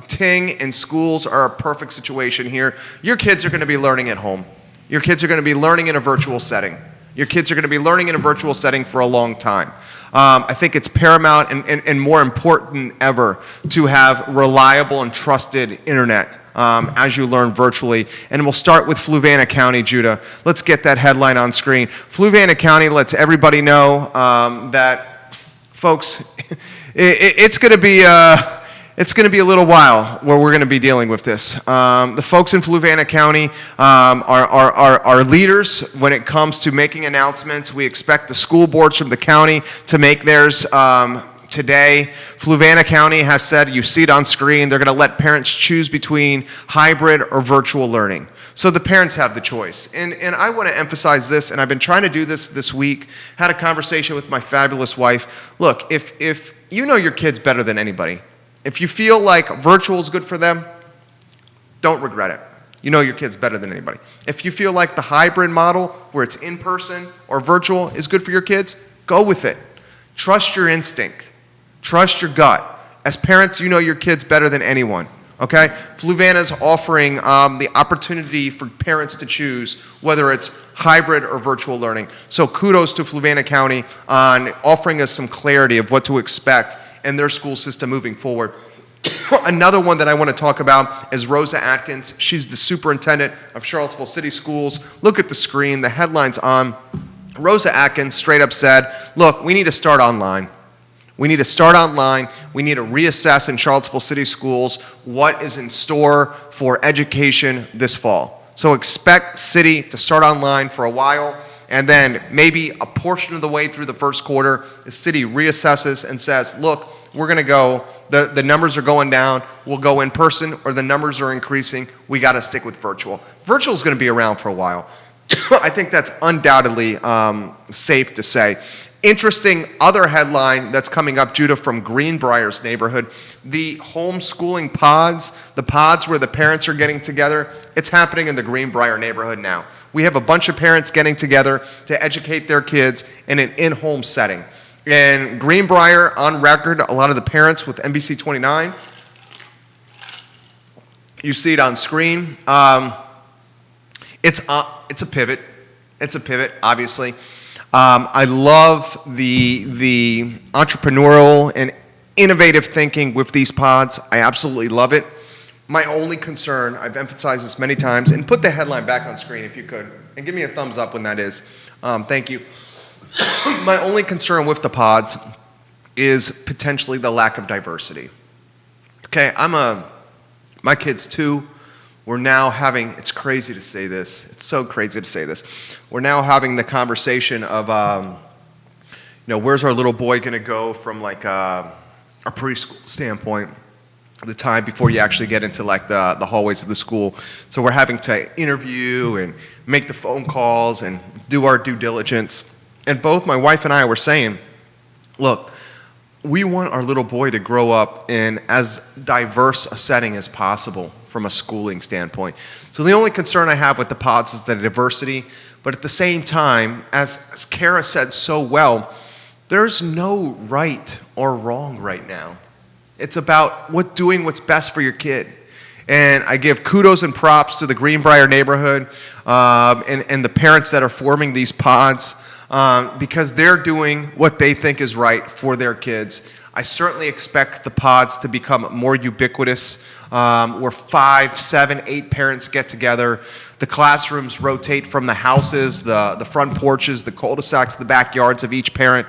Ting and schools are a perfect situation here. Your kids are going to be learning at home. Your kids are going to be learning in a virtual setting. Your kids are going to be learning in a virtual setting for a long time. I think it's paramount and more important than ever to have reliable and trusted internet as you learn virtually. And we'll start with Fluvanna County, Judah. Let's get that headline on screen. Fluvanna County lets everybody know that, folks, it's going to be a little while where we're going to be dealing with this. The folks in Fluvanna County are leaders when it comes to making announcements. We expect the school boards from the county to make theirs today. Fluvanna County has said, you see it on screen, they're going to let parents choose between hybrid or virtual learning. So the parents have the choice. And I want to emphasize this, and I've been trying to do this week, had a conversation with my fabulous wife. Look, if you know your kids better than anybody, if you feel like virtual is good for them, don't regret it. You know your kids better than anybody. If you feel like the hybrid model, where it's in person or virtual, is good for your kids, go with it. Trust your instinct. Trust your gut. As parents, you know your kids better than anyone. Okay? Fluvanna's offering the opportunity for parents to choose whether it's hybrid or virtual learning. So kudos to Fluvanna County on offering us some clarity of what to expect and their school system moving forward. Another one that I want to talk about is Rosa Atkins. She's the superintendent of Charlottesville City Schools. Look at the screen, the headline's on. Rosa Atkins straight up said, look, we need to start online. We need to start online. We need to reassess in Charlottesville City Schools what is in store for education this fall. So expect City to start online for a while. And then maybe a portion of the way through the first quarter, the city reassesses and says, look, we're going to go, the numbers are going down, we'll go in person, or the numbers are increasing, we got to stick with virtual. Virtual is going to be around for a while. I think that's undoubtedly safe to say. Interesting other headline that's coming up, Judah, from Greenbrier's neighborhood, the homeschooling pods, the pods where the parents are getting together, it's happening in the Greenbrier neighborhood now. We have a bunch of parents getting together to educate their kids in an in-home setting. And Greenbrier, on record, a lot of the parents with NBC 29, you see it on screen. It's a pivot. It's a pivot, obviously. I love the entrepreneurial and innovative thinking with these pods. I absolutely love it. My only concern, I've emphasized this many times, and put the headline back on screen if you could, and give me a thumbs up when that is. Thank you. My only concern with the pods is potentially the lack of diversity. Okay, my kids too, we're now having, it's crazy to say this, it's so crazy to say this, we're now having the conversation of, where's our little boy going to go from like a preschool standpoint, the time before you actually get into like the hallways of the school. So we're having to interview and make the phone calls and do our due diligence. And both my wife and I were saying, look, we want our little boy to grow up in as diverse a setting as possible from a schooling standpoint. So the only concern I have with the pods is the diversity, but at the same time, as Kara said so well, there's no right or wrong right now. It's about doing what's best for your kid. And I give kudos and props to the Greenbrier neighborhood and the parents that are forming these pods because they're doing what they think is right for their kids. I certainly expect the pods to become more ubiquitous, where 5, 7, 8 parents get together. The classrooms rotate from the houses, the front porches, the cul-de-sacs, the backyards of each parent.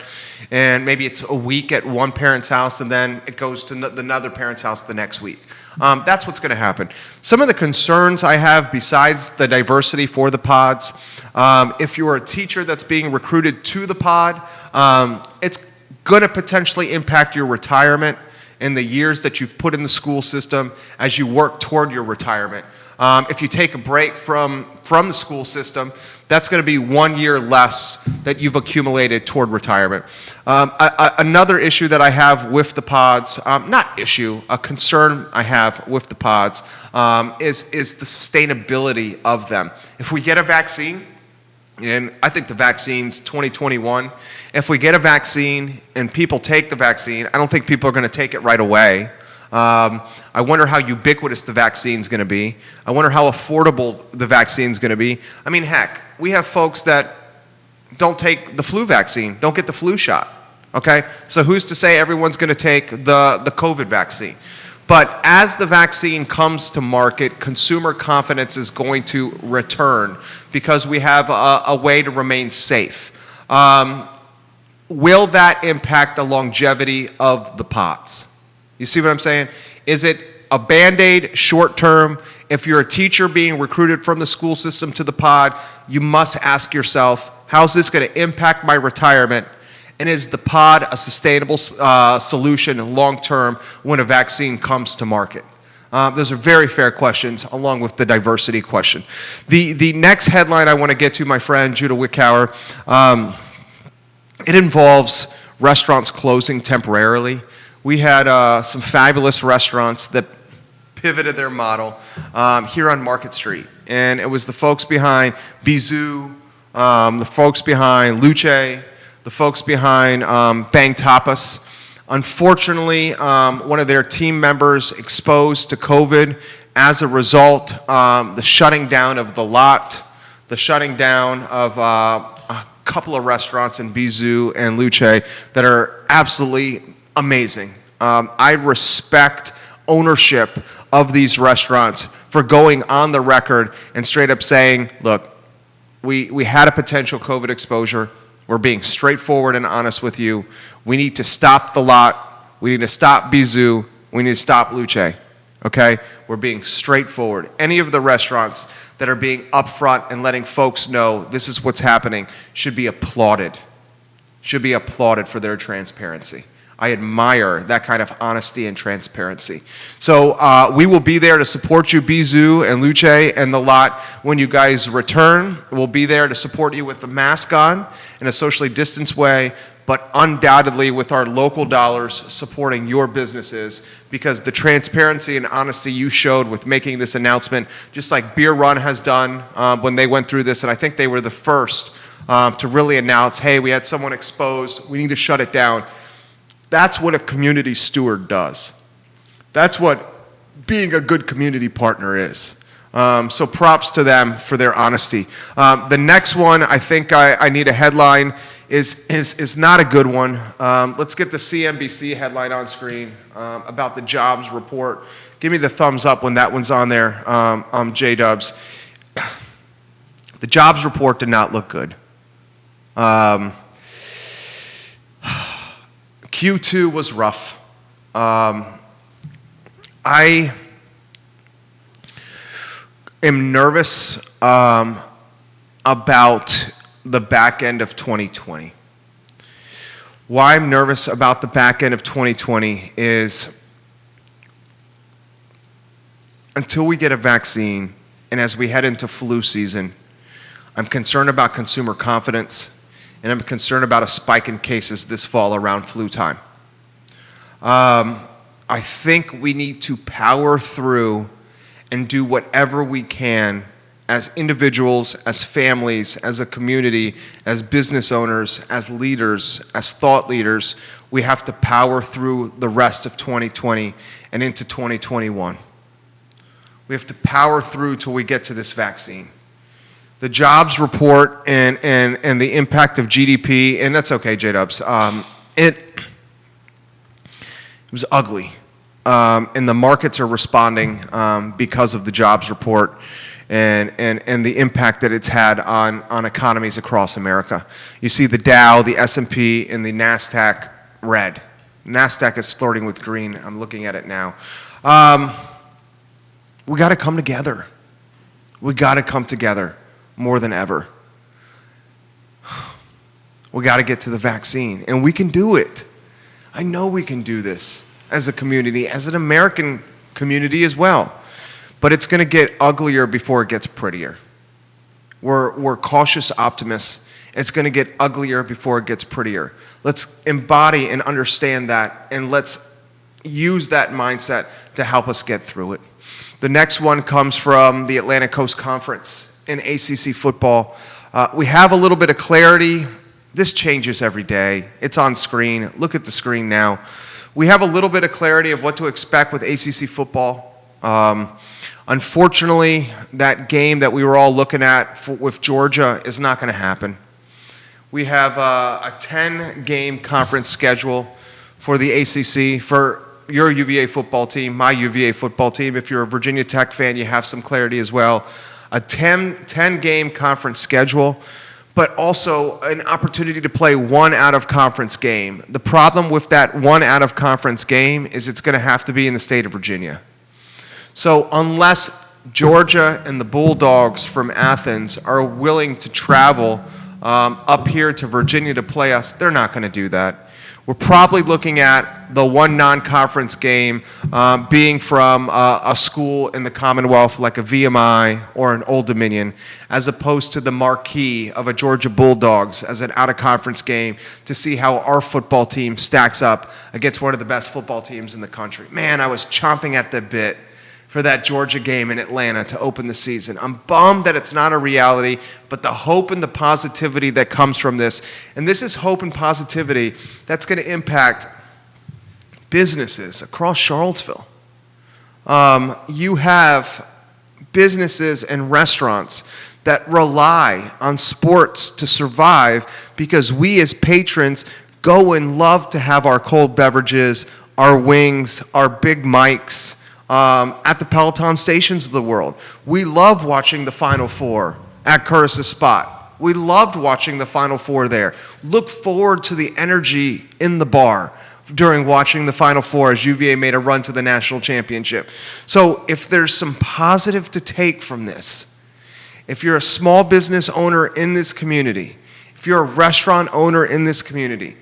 And maybe it's a week at one parent's house, and then it goes to another parent's house the next week. That's what's going to happen. Some of the concerns I have, besides the diversity for the pods, if you're a teacher that's being recruited to the pod, it's going to potentially impact your retirement and the years that you've put in the school system as you work toward your retirement. If you take a break from the school system, that's going to be 1 year less that you've accumulated toward retirement. Another issue that I have with the pods, a concern I have with the pods, is the sustainability of them. If we get a vaccine, and I think the vaccine's 2021, if we get a vaccine and people take the vaccine, I don't think people are going to take it right away. I wonder how ubiquitous the vaccine's going to be. I wonder how affordable the vaccine's going to be. I mean, heck, we have folks that don't take the flu vaccine, don't get the flu shot, okay? So who's to say everyone's going to take the COVID vaccine? But as the vaccine comes to market, consumer confidence is going to return because we have a way to remain safe. Will that impact the longevity of the pods? You see what I'm saying? Is it a Band-Aid short term? If you're a teacher being recruited from the school system to the pod, you must ask yourself, how's this going to impact my retirement? And is the pod a sustainable solution long term when a vaccine comes to market? Those are very fair questions, along with the diversity question. The next headline I want to get to, my friend Judah Wickower, it involves restaurants closing temporarily. We had some fabulous restaurants that pivoted their model here on Market Street. And it was the folks behind Bizou, the folks behind Luce, the folks behind Bang Tapas. Unfortunately, one of their team members exposed to COVID. As a result, the shutting down of the lot, the shutting down of a couple of restaurants in Bizou and Luce that are absolutely amazing. I respect ownership of these restaurants for going on the record and straight up saying, look, we had a potential COVID exposure. We're being straightforward and honest with you. We need to stop the lot. We need to stop Bizou. We need to stop Luce. Okay? We're being straightforward. Any of the restaurants that are being upfront and letting folks know this is what's happening should be applauded. Should be applauded for their transparency. I admire that kind of honesty and transparency. So we will be there to support you, Bizou and Luce and the lot, when you guys return. We'll be there to support you with the mask on in a socially distanced way, but undoubtedly with our local dollars supporting your businesses, because the transparency and honesty you showed with making this announcement, just like Beer Run has done when they went through this, and I think they were the first to really announce, hey, we had someone exposed, we need to shut it down. That's what a community steward does. That's what being a good community partner is. So props to them for their honesty. The next one, I think I need a headline, is not a good one. Let's get the CNBC headline on screen about the jobs report. Give me the thumbs up when that one's on there, J-Dubs. The jobs report did not look good. Q2 was rough. I am nervous about the back end of 2020. Why I'm nervous about the back end of 2020 is until we get a vaccine and as we head into flu season, I'm concerned about consumer confidence, and I'm concerned about a spike in cases this fall around flu time. I think we need to power through and do whatever we can as individuals, as families, as a community, as business owners, as leaders, as thought leaders. We have to power through the rest of 2020 and into 2021. We have to power through till we get to this vaccine. The jobs report and the impact of GDP, and that's okay, J-Dubs, it was ugly. And the markets are responding because of the jobs report and the impact that it's had on economies across America. You see the Dow, the S&P, and the NASDAQ red. NASDAQ is flirting with green. I'm looking at it now. We got to come together. We got to come together more than ever. We got to get to the vaccine, and we can do it. I know we can do this as a community, as an American community as well. But it's going to get uglier before it gets prettier. We're cautious optimists. It's going to get uglier before it gets prettier. Let's embody and understand that, and let's use that mindset to help us get through it. The next one comes from the Atlantic Coast Conference in ACC football. We have a little bit of clarity. This changes every day. It's on screen. Look at the screen now. We have a little bit of clarity of what to expect with ACC football. Unfortunately, that game that we were all looking at with Georgia is not going to happen. We have a 10-game conference schedule for the ACC, for your UVA football team, my UVA football team. If you're a Virginia Tech fan, you have some clarity as well. A 10-game conference schedule, but also an opportunity to play one out-of-conference game. The problem with that one out-of-conference game is it's going to have to be in the state of Virginia. So unless Georgia and the Bulldogs from Athens are willing to travel up here to Virginia to play us, they're not going to do that. We're probably looking at the one non-conference game being from a school in the Commonwealth like a VMI or an Old Dominion, as opposed to the marquee of a Georgia Bulldogs as an out-of-conference game to see how our football team stacks up against one of the best football teams in the country. Man, I was chomping at the bit for that Georgia game in Atlanta to open the season. I'm bummed that it's not a reality, but the hope and the positivity that comes from this, and this is hope and positivity that's going to impact businesses across Charlottesville. You have businesses and restaurants that rely on sports to survive because we as patrons go and love to have our cold beverages, our wings, our big mics, at the Peloton stations of the world. We love watching the Final Four at Curtis's Spot. We loved watching the Final Four there. Look forward to the energy in the bar during watching the Final Four as UVA made a run to the national championship. So if there's some positive to take from this, if you're a small business owner in this community, if you're a restaurant owner in this community,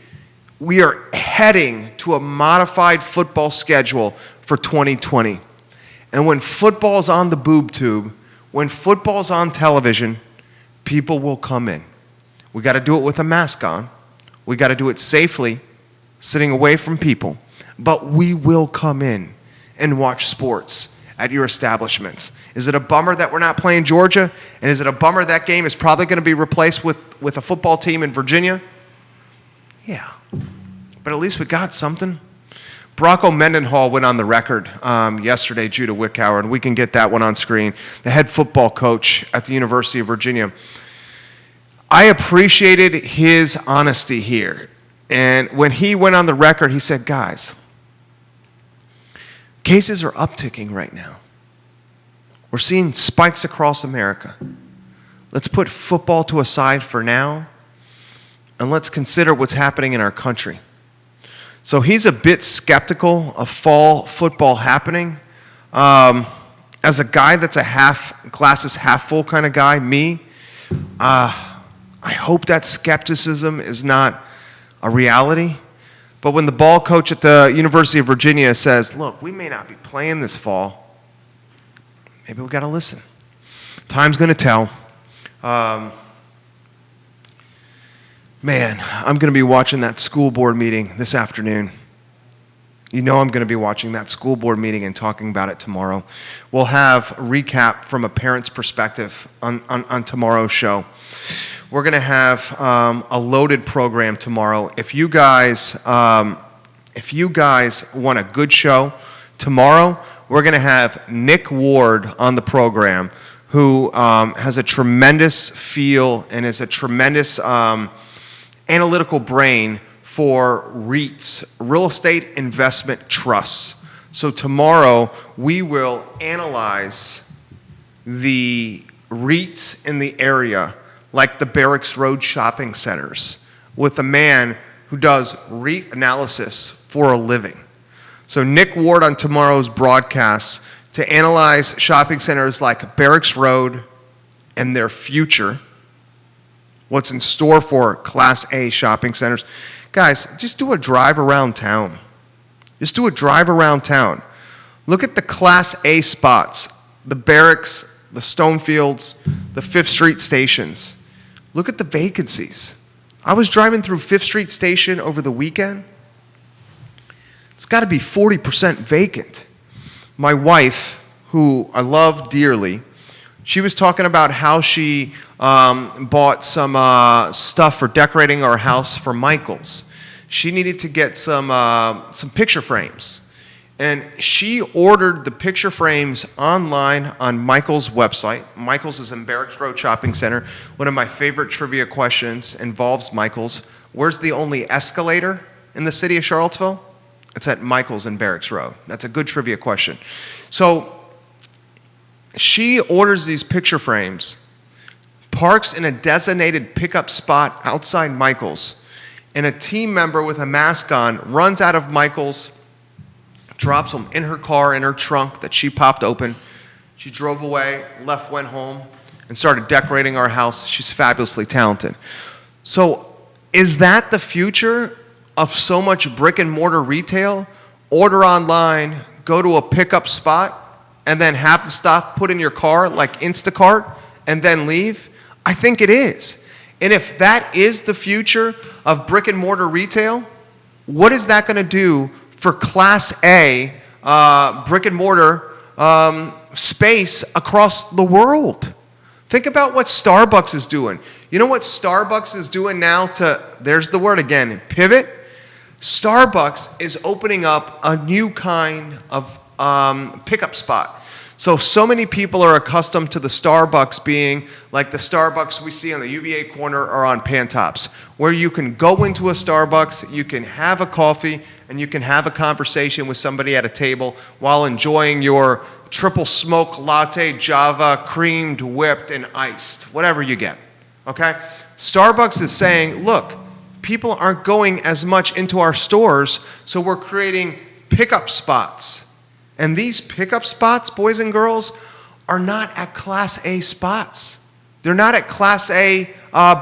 we are heading to a modified football schedule for 2020. And when football's on the boob tube, when football's on television, people will come in. We got to do it with a mask on. We got to do it safely, sitting away from people. But we will come in and watch sports at your establishments. Is it a bummer that we're not playing Georgia? And is it a bummer that game is probably going to be replaced with a football team in Virginia? Yeah. But at least we got something. Bronco Mendenhall went on the record yesterday, Judah Wickower, and we can get that one on screen, the head football coach at the University of Virginia. I appreciated his honesty here. And when he went on the record, he said, guys, cases are upticking right now. We're seeing spikes across America. Let's put football to a side for now, and let's consider what's happening in our country. So he's a bit skeptical of fall football happening. As a guy that's a glasses half full kind of guy, I hope that skepticism is not a reality. But when the ball coach at the University of Virginia says, look, we may not be playing this fall, maybe we got to listen. Time's going to tell. Man, I'm going to be watching that school board meeting this afternoon. You know I'm going to be watching that school board meeting and talking about it tomorrow. We'll have a recap from a parent's perspective on tomorrow's show. We're going to have a loaded program tomorrow. If you guys want a good show, tomorrow we're going to have Nick Ward on the program, who has a tremendous feel and is a tremendous analytical brain for REITs, real estate investment trusts. So tomorrow we will analyze the REITs in the area, like the Barracks Road shopping centers, with a man who does REIT analysis for a living. So Nick Ward on tomorrow's broadcast to analyze shopping centers like Barracks Road and their future, what's in store for Class A shopping centers. Guys, just do a drive around town. Just do a drive around town. Look at the Class A spots, the Barracks, the Stonefields, the 5th Street stations. Look at the vacancies. I was driving through 5th Street Station over the weekend. It's got to be 40% vacant. My wife, who I love dearly, she was talking about how she bought some stuff for decorating our house for Michael's. She needed to get some picture frames. And she ordered the picture frames online on Michael's website. Michael's is in Barracks Road Shopping Center. One of my favorite trivia questions involves Michael's. Where's the only escalator in the city of Charlottesville? It's at Michael's in Barracks Road. That's a good trivia question. So she orders these picture frames, parks in a designated pickup spot outside Michael's, and a team member with a mask on runs out of Michael's, drops them in her car, in her trunk that she popped open. She drove away, went home, and started decorating our house. She's fabulously talented. So is that the future of so much brick and mortar retail? Order online, go to a pickup spot, and then have the stuff put in your car like Instacart, and then leave? I think it is. And if that is the future of brick and mortar retail, what is that going to do for Class A brick and mortar space across the world? Think about what Starbucks is doing. You know what Starbucks is doing now to, there's the word again, pivot? Starbucks is opening up a new kind of pickup spot. So many people are accustomed to the Starbucks being like the Starbucks we see on the UVA corner or on Pantops, where you can go into a Starbucks, you can have a coffee, and you can have a conversation with somebody at a table while enjoying your triple smoke latte, Java, creamed, whipped, and iced, whatever you get, okay? Starbucks is saying, look, people aren't going as much into our stores, so we're creating pickup spots. And these pickup spots, boys and girls, are not at Class A spots. They're not at Class A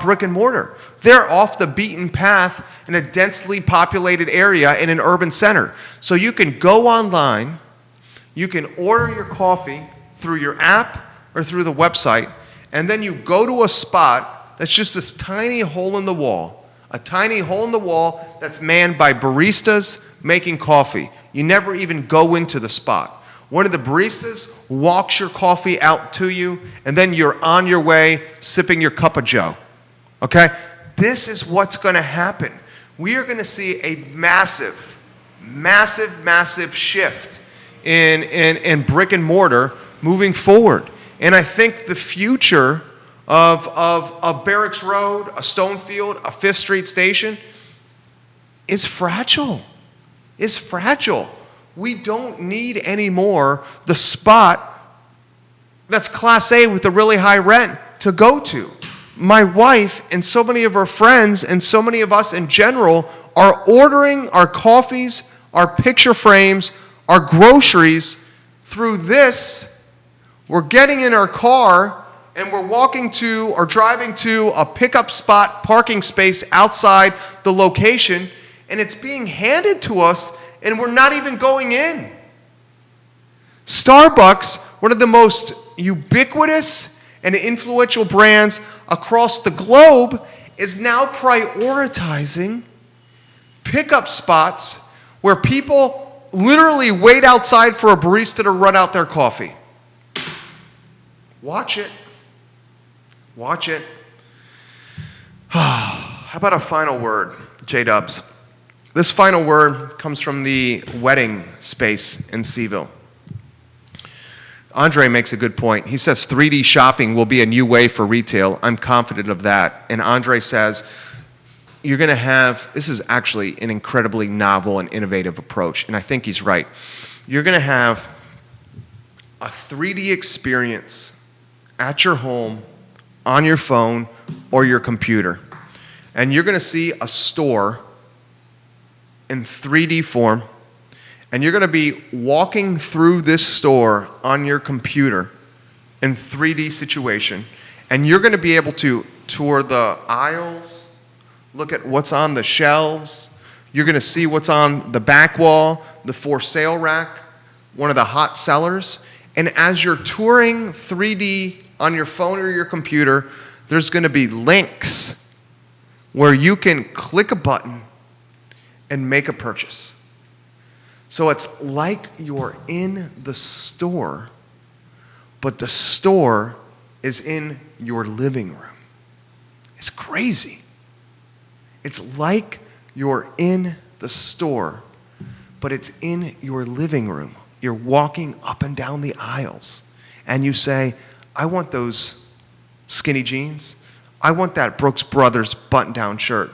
brick and mortar. They're off the beaten path in a densely populated area in an urban center. So you can go online, you can order your coffee through your app or through the website, and then you go to a spot that's just this tiny hole in the wall, a tiny hole in the wall that's manned by baristas making coffee. You never even go into the spot. One of the baristas walks your coffee out to you, and then you're on your way sipping your cup of joe. Okay? This is what's going to happen. We are going to see a massive, massive, massive shift in brick and mortar moving forward. And I think the future of Barracks Road, a Stonefield, a 5th Street station is fragile. Is fragile. We don't need anymore the spot that's Class A with the really high rent to go to. My wife and so many of her friends and so many of us in general are ordering our coffees, our picture frames, our groceries through this. We're getting in our car and we're walking to or driving to a pickup spot parking space outside the location, and it's being handed to us, and we're not even going in. Starbucks, one of the most ubiquitous and influential brands across the globe, is now prioritizing pickup spots where people literally wait outside for a barista to run out their coffee. Watch it. Watch it. How about a final word, J-Dubs? This final word comes from the wedding space in CVille. Andre makes a good point. He says 3D shopping will be a new way for retail. I'm confident of that. And Andre says, you're going to have, this is actually an incredibly novel and innovative approach, and I think he's right. You're going to have a 3D experience at your home, on your phone, or your computer. And you're going to see a store in 3D form, and you're going to be walking through this store on your computer in 3D situation, and you're going to be able to tour the aisles, look at what's on the shelves. You're going to see what's on the back wall, the for sale rack, one of the hot sellers. And as you're touring 3D on your phone or your computer, there's going to be links where you can click a button and make a purchase. So it's like you're in the store, but the store is in your living room. It's crazy. It's like you're in the store, but it's in your living room. You're walking up and down the aisles, and you say, I want those skinny jeans. I want that Brooks Brothers button-down shirt.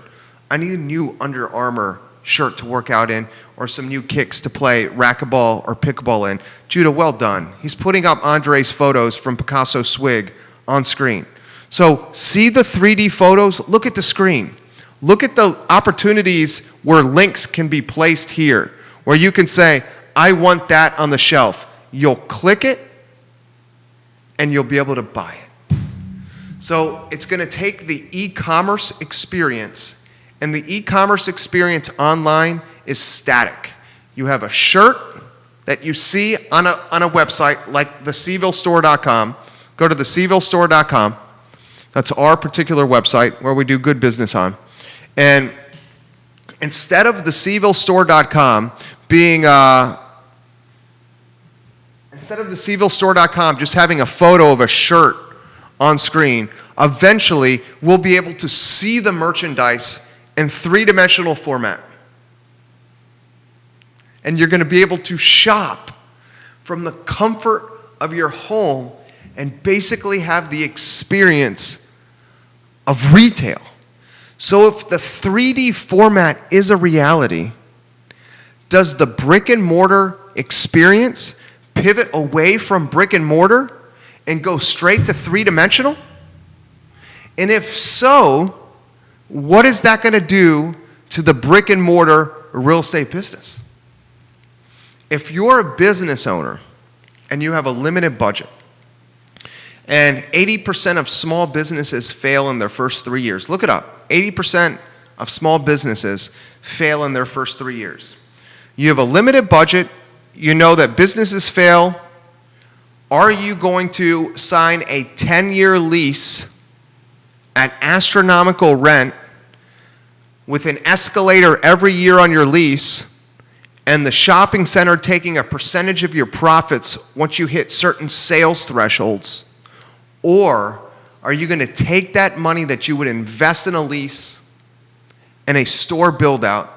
I need a new Under Armour shirt to work out in, or some new kicks to play racquetball or pickleball in. Judah, well done. He's putting up Andre's photos from Picasso Swig on screen. So see the 3D photos, look at the screen. Look at the opportunities where links can be placed here, where you can say, I want that on the shelf. You'll click it, and you'll be able to buy it. So it's going to take the e-commerce experience, and the e-commerce experience online is static. You have a shirt that you see on a website like the CVilleStore.com. Go to the CVilleStore.com. That's our particular website where we do good business on. And instead of the CVilleStore.com being instead of the CVilleStore.com just having a photo of a shirt on screen, eventually we'll be able to see the merchandise in three-dimensional format. And you're going to be able to shop from the comfort of your home and basically have the experience of retail. So if the 3D format is a reality, does the brick and mortar experience pivot away from brick and mortar and go straight to three-dimensional? And if so, what is that going to do to the brick and mortar real estate business? If you're a business owner and you have a limited budget, and 80% of small businesses fail in their first 3 years. Look it up. 80% of small businesses fail in their first 3 years. You have a limited budget. You know that businesses fail. Are you going to sign a 10-year lease at astronomical rent with an escalator every year on your lease, and the shopping center taking a percentage of your profits once you hit certain sales thresholds? Or are you going to take that money that you would invest in a lease and a store build-out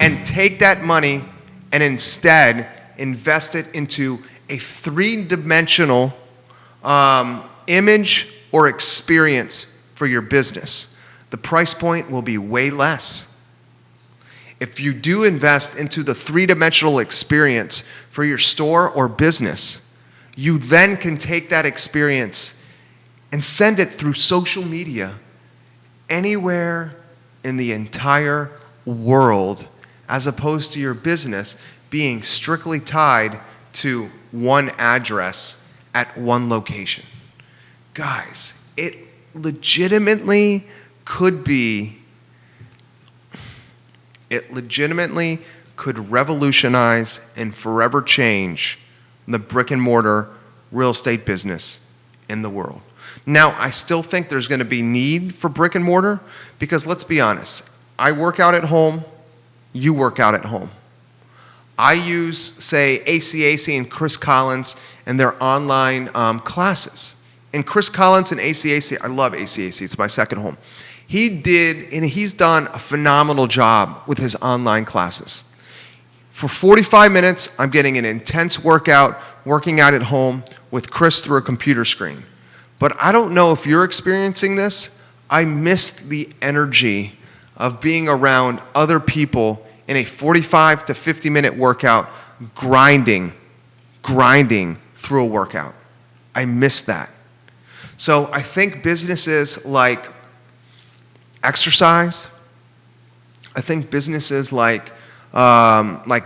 and take that money and instead invest it into a three-dimensional image or experience for your business? The price point will be way less. If you do invest into the three-dimensional experience for your store or business, you then can take that experience and send it through social media anywhere in the entire world, as opposed to your business being strictly tied to one address at one location. Guys, it legitimately could revolutionize and forever change the brick and mortar real estate business in the world. Now, I still think there's going to be need for brick and mortar because, let's be honest, I work out at home, you work out at home. I use, say, ACAC and Chris Collins and their online classes. And Chris Collins and ACAC, I love ACAC, it's my second home. He's done a phenomenal job with his online classes. For 45 minutes, I'm getting an intense workout, working out at home with Chris through a computer screen. But I don't know if you're experiencing this. I missed the energy of being around other people in a 45 to 50-minute workout, grinding through a workout. I missed that. So I think businesses like exercise, I think businesses like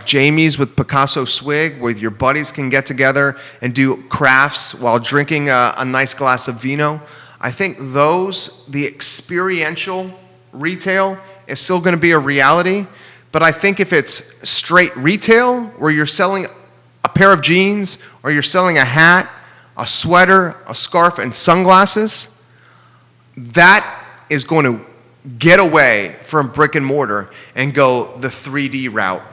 Jamie's with Picasso Swig, where your buddies can get together and do crafts while drinking a nice glass of vino. I think the experiential retail is still going to be a reality, but I think if it's straight retail, where you're selling a pair of jeans, or you're selling a hat, a sweater, a scarf, and sunglasses, that is going to get away from brick and mortar and go the 3D route.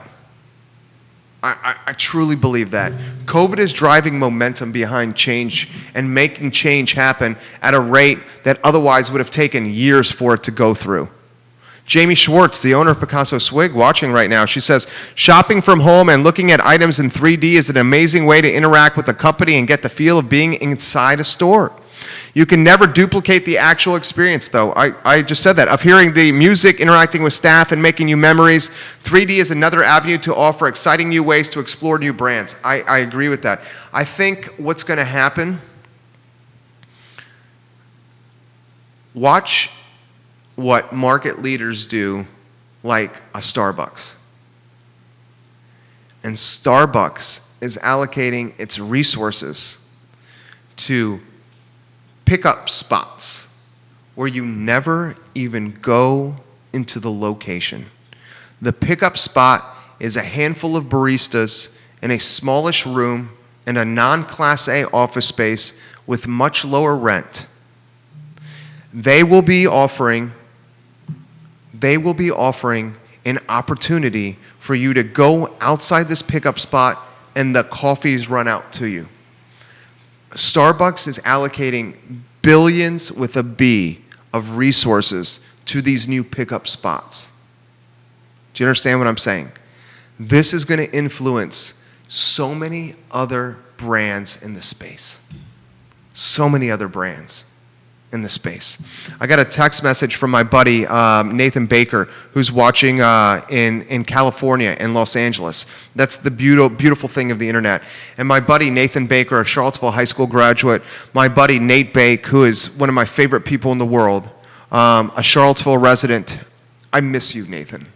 I truly believe that. COVID is driving momentum behind change and making change happen at a rate that otherwise would have taken years for it to go through. Jamie Schwartz, the owner of Picasso Swig, watching right now, she says, shopping from home and looking at items in 3D is an amazing way to interact with a company and get the feel of being inside a store. You can never duplicate the actual experience, though. I just said that. Of hearing the music, interacting with staff, and making new memories, 3D is another avenue to offer exciting new ways to explore new brands. I agree with that. I think what's going to happen, watch what market leaders do, like a Starbucks. And Starbucks is allocating its resources to pickup spots where you never even go into the location. The pickup spot is a handful of baristas in a smallish room in a non-Class A office space with much lower rent. They will be offering an opportunity for you to go outside this pickup spot and the coffees run out to you. Starbucks is allocating billions with a B of resources to these new pickup spots. Do you understand what I'm saying? This is going to influence so many other brands in the space. So many other brands in the space. I got a text message from my buddy Nathan Baker, who's watching in California and Los Angeles. That's the beautiful thing of the internet. And my buddy Nathan Baker, a Charlottesville High School graduate, my buddy Nate Bake, who is one of my favorite people in the world, a Charlottesville resident. I miss you, Nathan.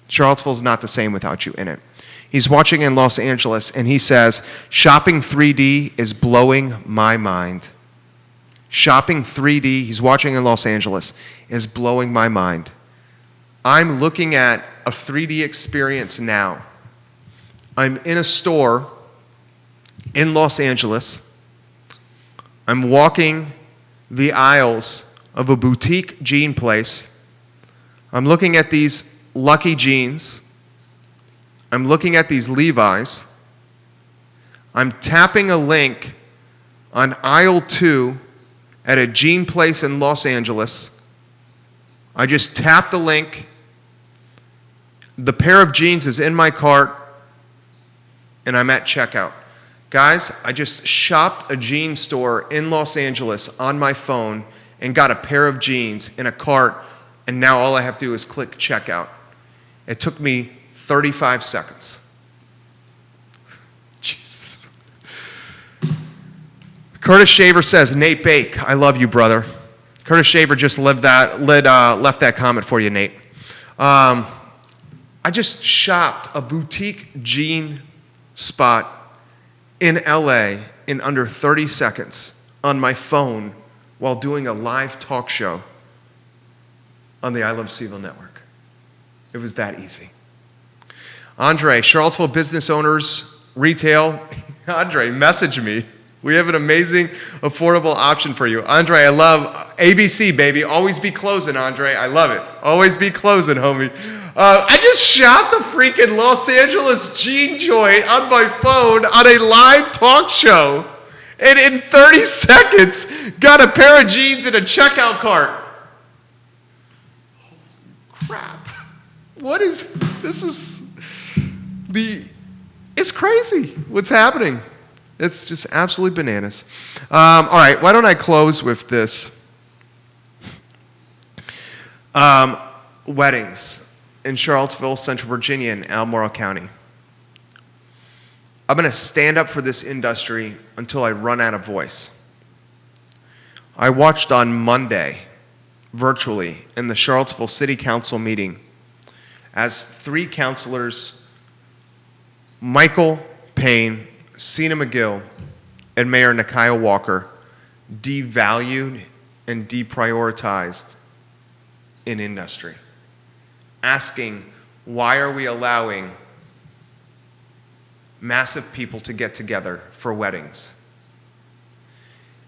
Charlottesville's not the same without you in it. He's watching in Los Angeles, and he says, shopping 3D is blowing my mind. Shopping 3D, he's watching in Los Angeles, is blowing my mind. I'm looking at a 3D experience now. I'm in a store in Los Angeles. I'm walking the aisles of a boutique jean place. I'm looking at these Lucky jeans. I'm looking at these Levi's. I'm tapping a link on aisle 2 at a jean place in Los Angeles. I just tapped the link. The pair of jeans is in my cart, and I'm at checkout. Guys, I just shopped a jean store in Los Angeles on my phone and got a pair of jeans in a cart, and now all I have to do is click checkout. It took me 35 seconds. Jesus. Curtis Shaver says, Nate Bake, I love you, brother. Curtis Shaver just left that comment for you, Nate. I just shopped a boutique jean spot in LA in under 30 seconds on my phone while doing a live talk show on the I Love CVille Network. It was that easy. Andre, Charlottesville business owners, retail. Andre, message me. We have an amazing, affordable option for you. Andre, I love ABC, baby. Always be closing, Andre. I love it. Always be closing, homie. I just shopped a freaking Los Angeles jean joint on my phone on a live talk show. And in 30 seconds, got a pair of jeans in a checkout cart. Holy crap. It's crazy what's happening. It's just absolutely bananas. All right, why don't I close with this? Weddings in Charlottesville, Central Virginia, and Albemarle County. I'm going to stand up for this industry until I run out of voice. I watched on Monday, virtually, in the Charlottesville City Council meeting, as 3 councilors, Michael Payne, Sina McGill, and Mayor Nakia Walker, devalued and deprioritized in industry, asking, why are we allowing massive people to get together for weddings?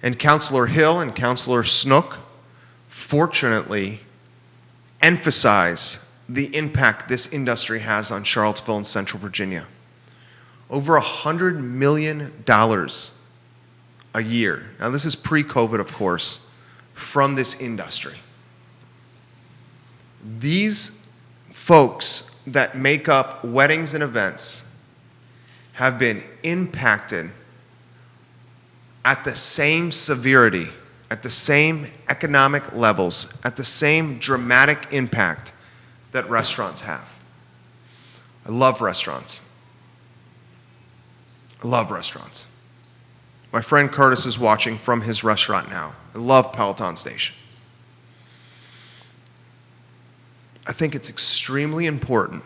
And Councilor Hill and Councilor Snook, fortunately, emphasize the impact this industry has on Charlottesville and Central Virginia. Over $100 million a year. Now, this is pre-COVID, of course, from this industry. These folks that make up weddings and events have been impacted at the same severity, at the same economic levels, at the same dramatic impact that restaurants have. I love restaurants. I love restaurants. My friend Curtis is watching from his restaurant now. I love Peloton Station. I think it's extremely important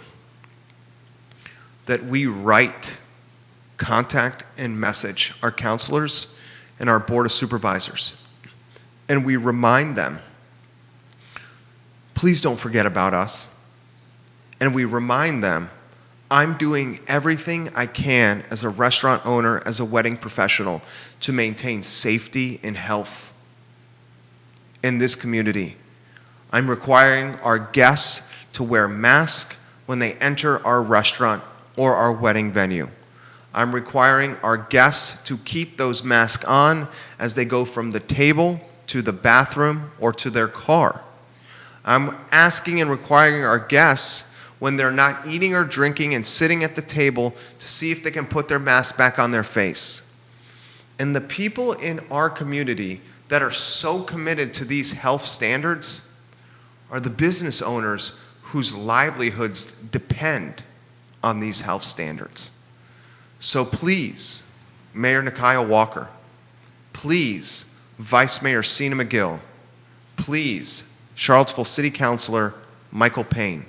that we write, contact, and message our counselors and our Board of Supervisors. And we remind them, please don't forget about us. And we remind them, I'm doing everything I can as a restaurant owner, as a wedding professional, to maintain safety and health in this community. I'm requiring our guests to wear masks when they enter our restaurant or our wedding venue. I'm requiring our guests to keep those masks on as they go from the table to the bathroom or to their car. I'm asking and requiring our guests, when they're not eating or drinking and sitting at the table, to see if they can put their mask back on their face. And the people in our community that are so committed to these health standards are the business owners whose livelihoods depend on these health standards. So please, Mayor Nikiah Walker, please, Vice Mayor Sina McGill, please, Charlottesville City Councilor Michael Payne,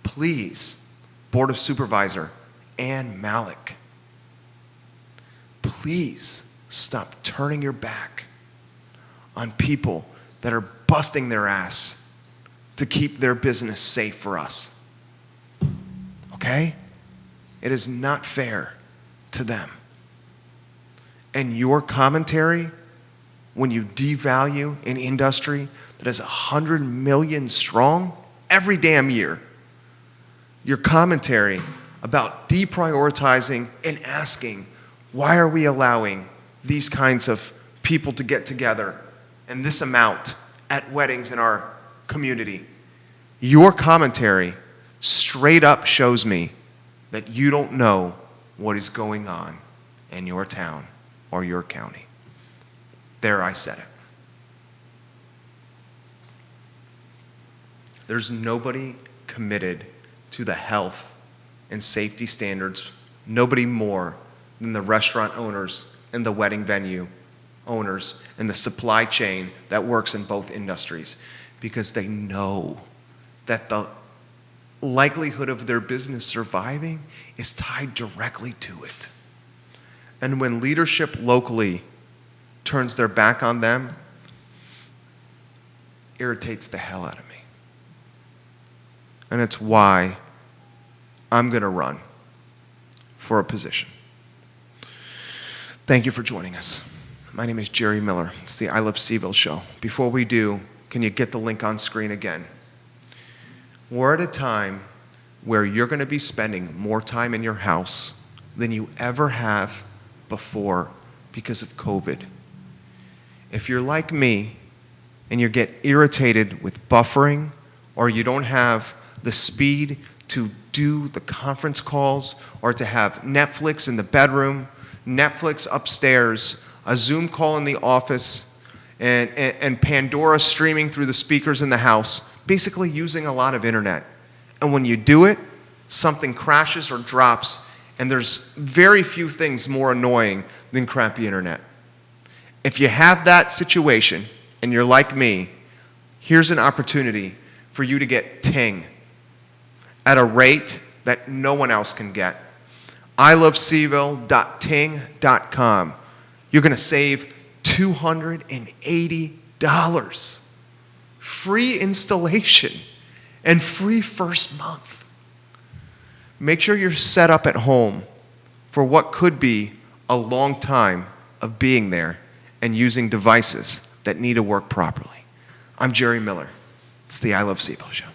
please, Board of Supervisor Ann Malik, please stop turning your back on people that are busting their ass to keep their business safe for us. Okay? It is not fair to them. And your commentary, when you devalue an industry that is 100 million strong every damn year, your commentary about deprioritizing and asking, why are we allowing these kinds of people to get together and this amount at weddings in our community? Your commentary straight up shows me that you don't know what is going on in your town or your county. There, I said it. There's nobody committed to the health and safety standards, nobody more than the restaurant owners and the wedding venue owners and the supply chain that works in both industries, because they know that the likelihood of their business surviving is tied directly to it. And when leadership locally turns their back on them, it irritates the hell out of me. And it's why I'm going to run for a position. Thank you for joining us. My name is Jerry Miller. It's the I Love CVille Show. Before we do, can you get the link on screen again? We're at a time where you're going to be spending more time in your house than you ever have before because of COVID. If you're like me and you get irritated with buffering, or you don't have the speed to do the conference calls, or to have Netflix in the bedroom, Netflix upstairs, a Zoom call in the office, and Pandora streaming through the speakers in the house, basically using a lot of internet. And when you do it, something crashes or drops, and there's very few things more annoying than crappy internet. If you have that situation and you're like me, here's an opportunity for you to get Ting at a rate that no one else can get. ilovecville.ting.com. You're going to save $280 free installation, and free first month. Make sure you're set up at home for what could be a long time of being there and using devices that need to work properly. I'm Jerry Miller. It's the I Love CVille Show.